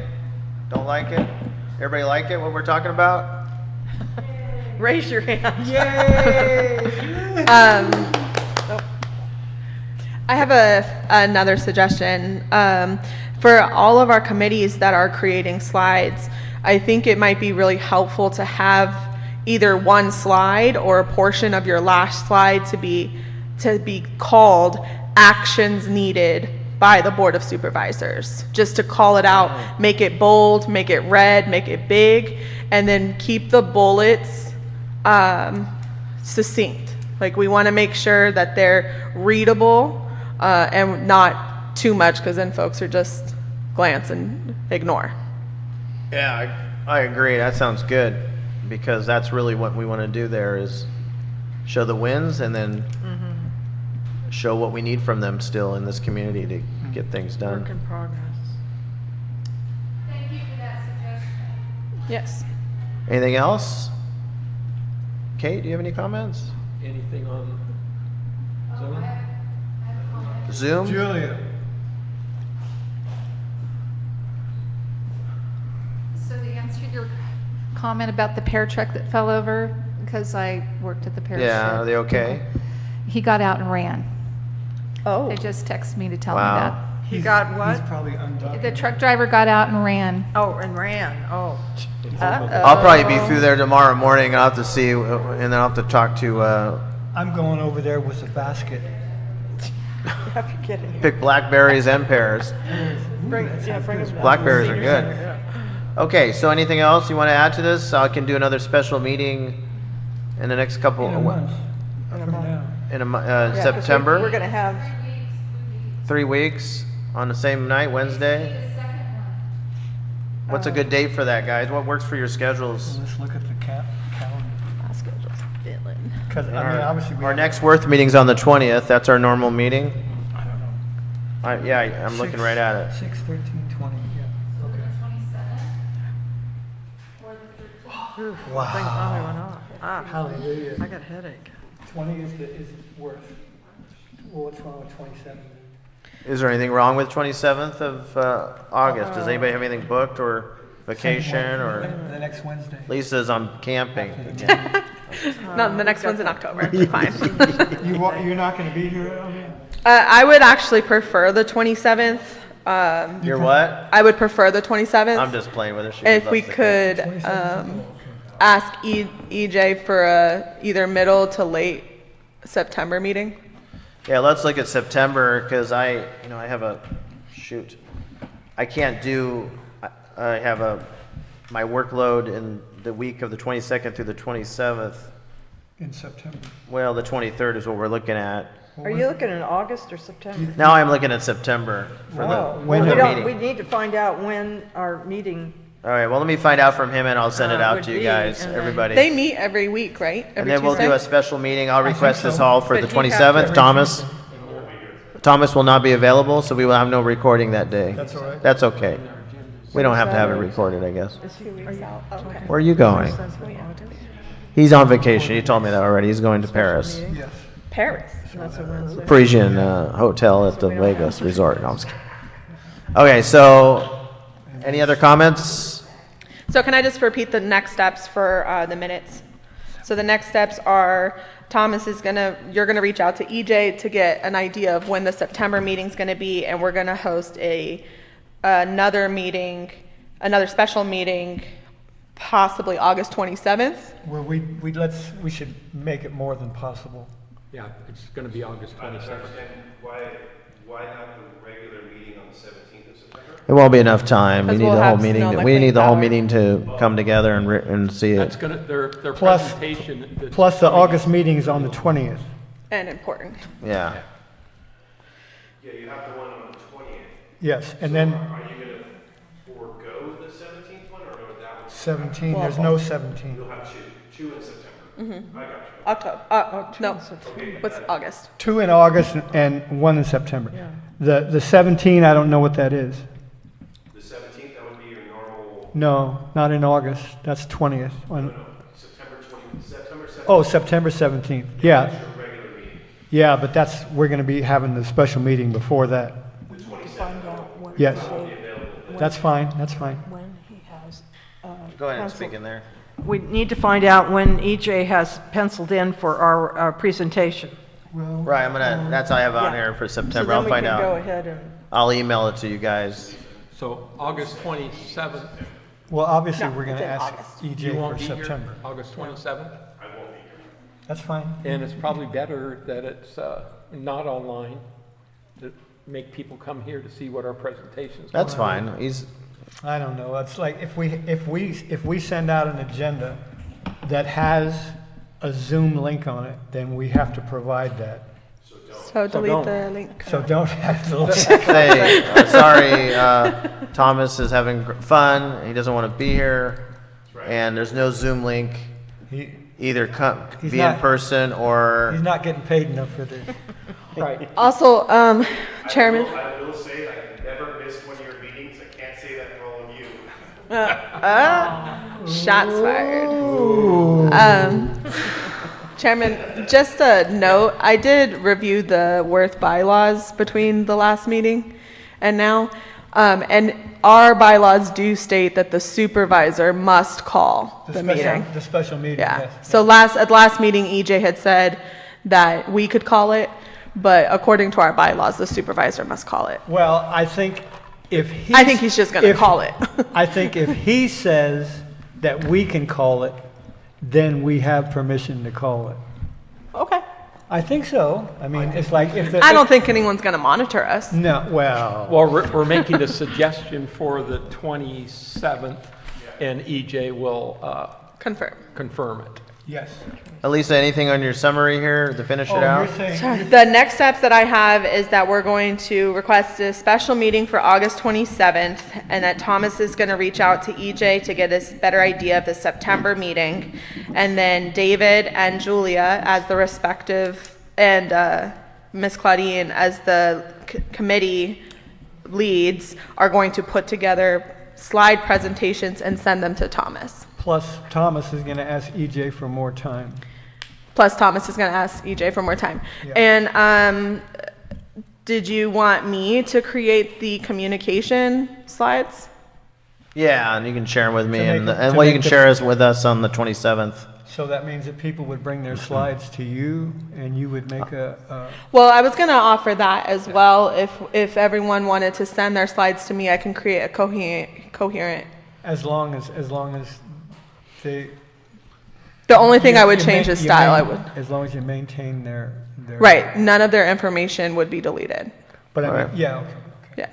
[SPEAKER 4] don't like it? Everybody like it, what we're talking about?
[SPEAKER 3] Raise your hand.
[SPEAKER 5] I have another suggestion. For all of our committees that are creating slides, I think it might be really helpful to have either one slide or a portion of your last slide to be called actions needed by the Board of Supervisors. Just to call it out, make it bold, make it red, make it big, and then keep the bullets succinct. Like, we want to make sure that they're readable and not too much, because then folks are just glance and ignore.
[SPEAKER 4] Yeah, I agree. That sounds good, because that's really what we want to do there, is show the wins and then show what we need from them still in this community to get things done.
[SPEAKER 3] Work in progress.
[SPEAKER 8] Thank you for that suggestion.
[SPEAKER 5] Yes.
[SPEAKER 4] Anything else? Kate, do you have any comments?
[SPEAKER 2] Anything on Zoom?
[SPEAKER 4] Zoom?
[SPEAKER 1] Julia,
[SPEAKER 8] So to answer your comment about the pear truck that fell over, because I worked at the pear
[SPEAKER 4] Yeah,
[SPEAKER 8] shed.
[SPEAKER 4] are they okay?
[SPEAKER 8] He got out and ran.
[SPEAKER 3] Oh,
[SPEAKER 8] They just texted me to tell me
[SPEAKER 4] Wow.
[SPEAKER 3] he got
[SPEAKER 1] he's
[SPEAKER 3] what?
[SPEAKER 1] probably
[SPEAKER 8] that.
[SPEAKER 1] undocumented.
[SPEAKER 8] The truck driver got out and ran.
[SPEAKER 3] Oh, and ran, oh.
[SPEAKER 4] I'll probably be through there tomorrow morning. I'll have to see, and then I'll have to talk to,
[SPEAKER 1] I'm going over there with a basket.
[SPEAKER 3] If you get in here.
[SPEAKER 4] pick blackberries and pears.
[SPEAKER 3] Bring them.
[SPEAKER 4] Blackberries are good. Okay, so anything else you want to add to this? I can do another special meeting in the next couple,
[SPEAKER 1] In a month from now.
[SPEAKER 4] in a,
[SPEAKER 3] Yeah, 'cause
[SPEAKER 4] September?
[SPEAKER 3] We're gonna have,
[SPEAKER 4] 3 weeks on the same night, Wednesday? What's a good date for that, guys? What works for your schedules?
[SPEAKER 1] Let's look at the calendar. Because, I mean,
[SPEAKER 4] Our,
[SPEAKER 1] obviously, we
[SPEAKER 4] our
[SPEAKER 1] have-
[SPEAKER 4] next Worth meeting's on the 20th. That's our normal meeting.
[SPEAKER 1] I don't know.
[SPEAKER 4] I'm looking right at it.
[SPEAKER 1] 6, 13, 20, yeah, okay.
[SPEAKER 3] wow. Thing finally went off. Ah,
[SPEAKER 1] Hallelujah.
[SPEAKER 3] I got a headache.
[SPEAKER 1] 20 is worth. Well, what's wrong with 27?
[SPEAKER 4] Is there anything wrong with 27th of August? Does anybody have anything booked or vacation or?
[SPEAKER 1] The next Wednesday.
[SPEAKER 4] Lisa's on camping.
[SPEAKER 5] No, the next one's in October. Fine.
[SPEAKER 1] You're not going to be here, Elvia?
[SPEAKER 5] I would actually prefer the 27th.
[SPEAKER 4] You're what?
[SPEAKER 5] I would prefer the 27th.
[SPEAKER 4] I'm just playing with her. She
[SPEAKER 5] If
[SPEAKER 4] loves
[SPEAKER 5] we
[SPEAKER 4] the
[SPEAKER 5] could
[SPEAKER 1] 27th?
[SPEAKER 5] ask EJ for a either middle to late September meeting.
[SPEAKER 4] Yeah, let's look at September because I have a shoot. I can't do. I have my workload in the week of the 22nd through the 27th.
[SPEAKER 1] In September.
[SPEAKER 4] Well, the 23rd is what we're looking at.
[SPEAKER 3] Are you looking in August or September?
[SPEAKER 4] Now I'm looking at September for
[SPEAKER 3] Oh,
[SPEAKER 4] the,
[SPEAKER 1] when
[SPEAKER 4] for
[SPEAKER 3] we
[SPEAKER 4] the
[SPEAKER 3] don't, we
[SPEAKER 4] meeting.
[SPEAKER 3] need to find out when our meeting,
[SPEAKER 4] All right. Well, let me find out from him and I'll send it out
[SPEAKER 3] would
[SPEAKER 4] to you
[SPEAKER 3] be,
[SPEAKER 4] guys,
[SPEAKER 3] and then-
[SPEAKER 4] everybody.
[SPEAKER 5] They meet every week, right?
[SPEAKER 4] And
[SPEAKER 5] Every
[SPEAKER 4] then we'll
[SPEAKER 5] Tuesday?
[SPEAKER 4] do a special meeting. I'll request this
[SPEAKER 1] so.
[SPEAKER 4] all for the
[SPEAKER 5] But he has
[SPEAKER 4] 27th.
[SPEAKER 5] to-
[SPEAKER 4] Thomas? Thomas will not be available, so we will have no recording that day.
[SPEAKER 1] That's all right.
[SPEAKER 4] That's okay. We don't have to have it recorded, I guess.
[SPEAKER 3] is he,
[SPEAKER 4] Where are you going? He's on vacation. He told me that already. He's going to Paris.
[SPEAKER 1] Yes.
[SPEAKER 5] Paris.
[SPEAKER 3] that's a Wednesday.
[SPEAKER 4] Parisian hotel at the Vegas resort. No, I'm just kidding. Okay, so any other comments?
[SPEAKER 5] So can I just repeat the next steps for the minutes? So the next steps are you're gonna reach out to EJ to get an idea of when the September meeting's gonna be, and we're gonna host another special meeting, possibly August 27th.
[SPEAKER 1] Well, we should make it more than possible.
[SPEAKER 2] Yeah, it's going to be August 27th.
[SPEAKER 6] Why not the regular meeting on the 17th of September?
[SPEAKER 4] It won't be enough time. We
[SPEAKER 5] Because
[SPEAKER 4] need
[SPEAKER 5] we'll
[SPEAKER 4] the whole
[SPEAKER 5] have
[SPEAKER 4] meeting.
[SPEAKER 5] snow like
[SPEAKER 4] We need the whole
[SPEAKER 5] power.
[SPEAKER 4] meeting to come together and see
[SPEAKER 2] That's
[SPEAKER 4] it.
[SPEAKER 2] going to, their
[SPEAKER 1] Plus-
[SPEAKER 2] presentation. that's
[SPEAKER 1] Plus, the
[SPEAKER 2] coming-
[SPEAKER 1] August meeting is on the 20th.
[SPEAKER 5] And important.
[SPEAKER 4] Yeah.
[SPEAKER 6] Yeah, you have the one on the 20th.
[SPEAKER 1] Yes, and then
[SPEAKER 6] Are you going to forego the 17th one, or no, that one's
[SPEAKER 1] 17, there's no 17.
[SPEAKER 6] You'll have two in September. I got you.
[SPEAKER 5] October. No. What's August?
[SPEAKER 1] 2 in August and 1 in September. The 17, I don't know what that is.
[SPEAKER 6] The 17th, that would be your normal,
[SPEAKER 1] No, not in August, that's 20th.
[SPEAKER 6] September 20th, September 7th.
[SPEAKER 1] Oh, September 17th, yeah.
[SPEAKER 6] Your regular meeting.
[SPEAKER 1] Yeah, but we're going to be having the special meeting before that. Yes. That's fine, that's fine.
[SPEAKER 3] When he has,
[SPEAKER 4] Go ahead and speak in there.
[SPEAKER 3] we need to find out when EJ has penciled in for our presentation.
[SPEAKER 4] Right, that's all I have on
[SPEAKER 3] Yeah.
[SPEAKER 4] here for
[SPEAKER 3] So
[SPEAKER 4] September.
[SPEAKER 3] then
[SPEAKER 4] I'll
[SPEAKER 3] we
[SPEAKER 4] find
[SPEAKER 3] can go
[SPEAKER 4] out.
[SPEAKER 3] ahead and,
[SPEAKER 4] I'll email it to you guys.
[SPEAKER 2] So August 27th.
[SPEAKER 1] Well, obviously,
[SPEAKER 5] No,
[SPEAKER 1] we're going
[SPEAKER 5] it's
[SPEAKER 1] to
[SPEAKER 5] in
[SPEAKER 1] ask
[SPEAKER 5] August.
[SPEAKER 1] EJ
[SPEAKER 2] You
[SPEAKER 1] for
[SPEAKER 2] won't be here
[SPEAKER 1] September.
[SPEAKER 2] August 27th?
[SPEAKER 1] That's fine.
[SPEAKER 2] And it's probably better that it's not online, to make people come here to see what our presentation's.
[SPEAKER 4] That's
[SPEAKER 2] gonna be.
[SPEAKER 4] fine.
[SPEAKER 1] I don't know, it's like if we send out an agenda that has a Zoom link on it, then we have to provide that.
[SPEAKER 5] So delete
[SPEAKER 2] don't.
[SPEAKER 5] the link.
[SPEAKER 1] So don't have to.
[SPEAKER 4] Say, sorry, Thomas is having fun. He doesn't want to be here. And there's no Zoom link.
[SPEAKER 1] He-
[SPEAKER 4] Either
[SPEAKER 1] He's
[SPEAKER 4] be in
[SPEAKER 1] not-
[SPEAKER 4] person or.
[SPEAKER 1] He's not getting paid enough for this.
[SPEAKER 2] Right.
[SPEAKER 5] Also, Chairman.
[SPEAKER 6] I will say, I never missed one of your meetings. I can't say that for all of you.
[SPEAKER 5] Shots fired. Chairman, just a note, I did review the Worth bylaws between the last meeting and now, and our bylaws do state that the supervisor must call the meeting.
[SPEAKER 1] The special meeting,
[SPEAKER 5] Yeah,
[SPEAKER 1] yes.
[SPEAKER 5] so at last meeting, EJ had said that we could call it, but according to our bylaws, the supervisor must call it.
[SPEAKER 1] Well, I think if he.
[SPEAKER 5] I think he's just gonna call it.
[SPEAKER 1] I think if he says that we can call it, then we have permission to call it.
[SPEAKER 5] Okay.
[SPEAKER 1] I think so. I mean, it's like if the.
[SPEAKER 5] I don't think anyone's gonna monitor us.
[SPEAKER 1] No, well.
[SPEAKER 2] Well, we're making a suggestion for the 27th, and EJ will confirm it.
[SPEAKER 1] Yes.
[SPEAKER 4] Elisa, anything on your summary here to finish it
[SPEAKER 1] Oh,
[SPEAKER 4] out?
[SPEAKER 1] you're saying.
[SPEAKER 5] The next steps that I have is that we're going to request a special meeting for August 27th, and that Thomas is going to reach out to EJ to get a better idea of the September meeting. And then David and Julia as the respective, and Ms. Claudine as the committee leads are going to put together slide presentations and send them to Thomas.
[SPEAKER 1] Plus, Thomas is going to ask EJ for more time.
[SPEAKER 5] Plus, Thomas is going to ask EJ for more time.
[SPEAKER 1] Yeah.
[SPEAKER 5] And did you want me to create the communication slides?
[SPEAKER 4] Yeah, and you can share them with me,
[SPEAKER 1] To make
[SPEAKER 4] and
[SPEAKER 1] it-
[SPEAKER 4] and
[SPEAKER 1] to
[SPEAKER 4] well, you
[SPEAKER 1] make
[SPEAKER 4] can
[SPEAKER 1] the-
[SPEAKER 4] share us with us on the 27th.
[SPEAKER 1] So that means that people would bring their slides to you, and you would make a
[SPEAKER 5] Well, I was going to offer that as well. If everyone wanted to send their slides to me, I can create a coherent.
[SPEAKER 1] as long as they.
[SPEAKER 5] The only thing I would
[SPEAKER 1] you
[SPEAKER 5] change
[SPEAKER 1] ma-
[SPEAKER 5] is
[SPEAKER 1] you
[SPEAKER 5] style.
[SPEAKER 1] ma-
[SPEAKER 5] I would.
[SPEAKER 1] As long as you maintain their.
[SPEAKER 5] Right. None of their information would be deleted.
[SPEAKER 1] But I mean,
[SPEAKER 4] Alright.
[SPEAKER 1] yeah, okay.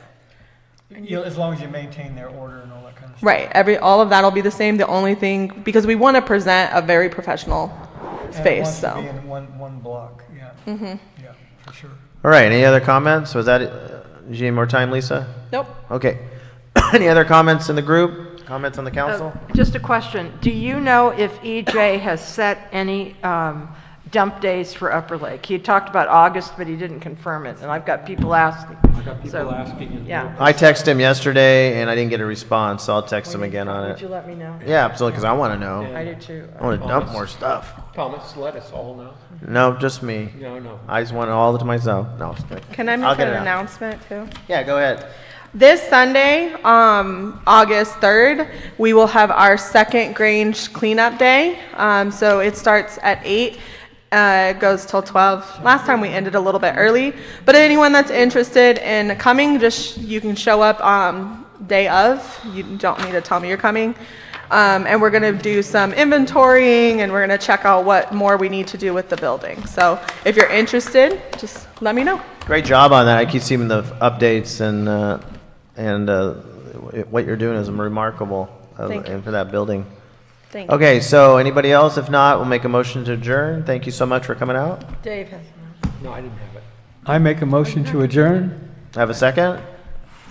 [SPEAKER 5] Yeah.
[SPEAKER 1] As long as you maintain their order and all that kind of stuff.
[SPEAKER 5] Right. All of that will be the same. The only thing, because we want to present a very professional
[SPEAKER 1] And it
[SPEAKER 5] space.
[SPEAKER 1] wants to
[SPEAKER 5] So.
[SPEAKER 1] be in one block, yeah. Mm-hmm. Yeah, for sure.
[SPEAKER 4] All right, any other comments? Was that, do you need more time, Lisa?
[SPEAKER 5] Nope.
[SPEAKER 4] Okay. Any other comments in the group? Comments on the council?
[SPEAKER 3] Just a question. Do you know if EJ has set any dump days for Upper Lake? He talked about August, but he didn't confirm it, and I've got people asking.
[SPEAKER 2] I got people
[SPEAKER 3] So,
[SPEAKER 2] asking. and
[SPEAKER 3] Yeah.
[SPEAKER 4] I texted him yesterday, and I didn't get a response, so I'll text him again on
[SPEAKER 3] Would you
[SPEAKER 4] it.
[SPEAKER 3] let me know?
[SPEAKER 4] Yeah, absolutely, because I want to know.
[SPEAKER 3] I do too.
[SPEAKER 4] I want to dump more stuff.
[SPEAKER 2] Thomas, let us all know.
[SPEAKER 4] No, just me.
[SPEAKER 2] No.
[SPEAKER 4] I just want it all to myself. No, just kidding.
[SPEAKER 5] Can I
[SPEAKER 4] I'll
[SPEAKER 5] make
[SPEAKER 4] get
[SPEAKER 5] an
[SPEAKER 4] it out.
[SPEAKER 5] announcement too?
[SPEAKER 4] Yeah, go ahead.
[SPEAKER 5] This Sunday, August 3rd, we will have our second Grange cleanup day. So it starts at 8, goes till 12. Last time we ended a little bit early, but anyone that's interested in coming, you can show up day of. You don't need to tell me you're coming. And we're going to do some inventorying, and we're going to check out what more we need to do with the building. So if you're interested, just let me know.
[SPEAKER 4] Great job on that. I keep seeing the updates, and what you're doing is remarkable,
[SPEAKER 5] Thank you.
[SPEAKER 4] and for that building.
[SPEAKER 5] Thank you.
[SPEAKER 4] Okay, so anybody else? If not, we'll make a motion to adjourn. Thank you so much for coming out.
[SPEAKER 3] Dave has
[SPEAKER 2] No, I didn't have it.
[SPEAKER 1] I make a motion to adjourn.
[SPEAKER 4] Have a second?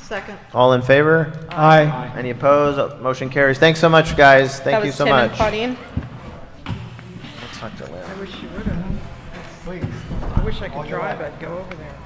[SPEAKER 3] second.
[SPEAKER 4] All in favor?
[SPEAKER 1] Aye.
[SPEAKER 4] Any opposed? Motion carries. Thanks so much, guys. Thank you so
[SPEAKER 5] That was Tim and
[SPEAKER 4] much.
[SPEAKER 5] Claudine.
[SPEAKER 4] Let's talk to Lynn.
[SPEAKER 3] I wish you would have.
[SPEAKER 1] Please.
[SPEAKER 3] I wish I could drive. I'd go over there.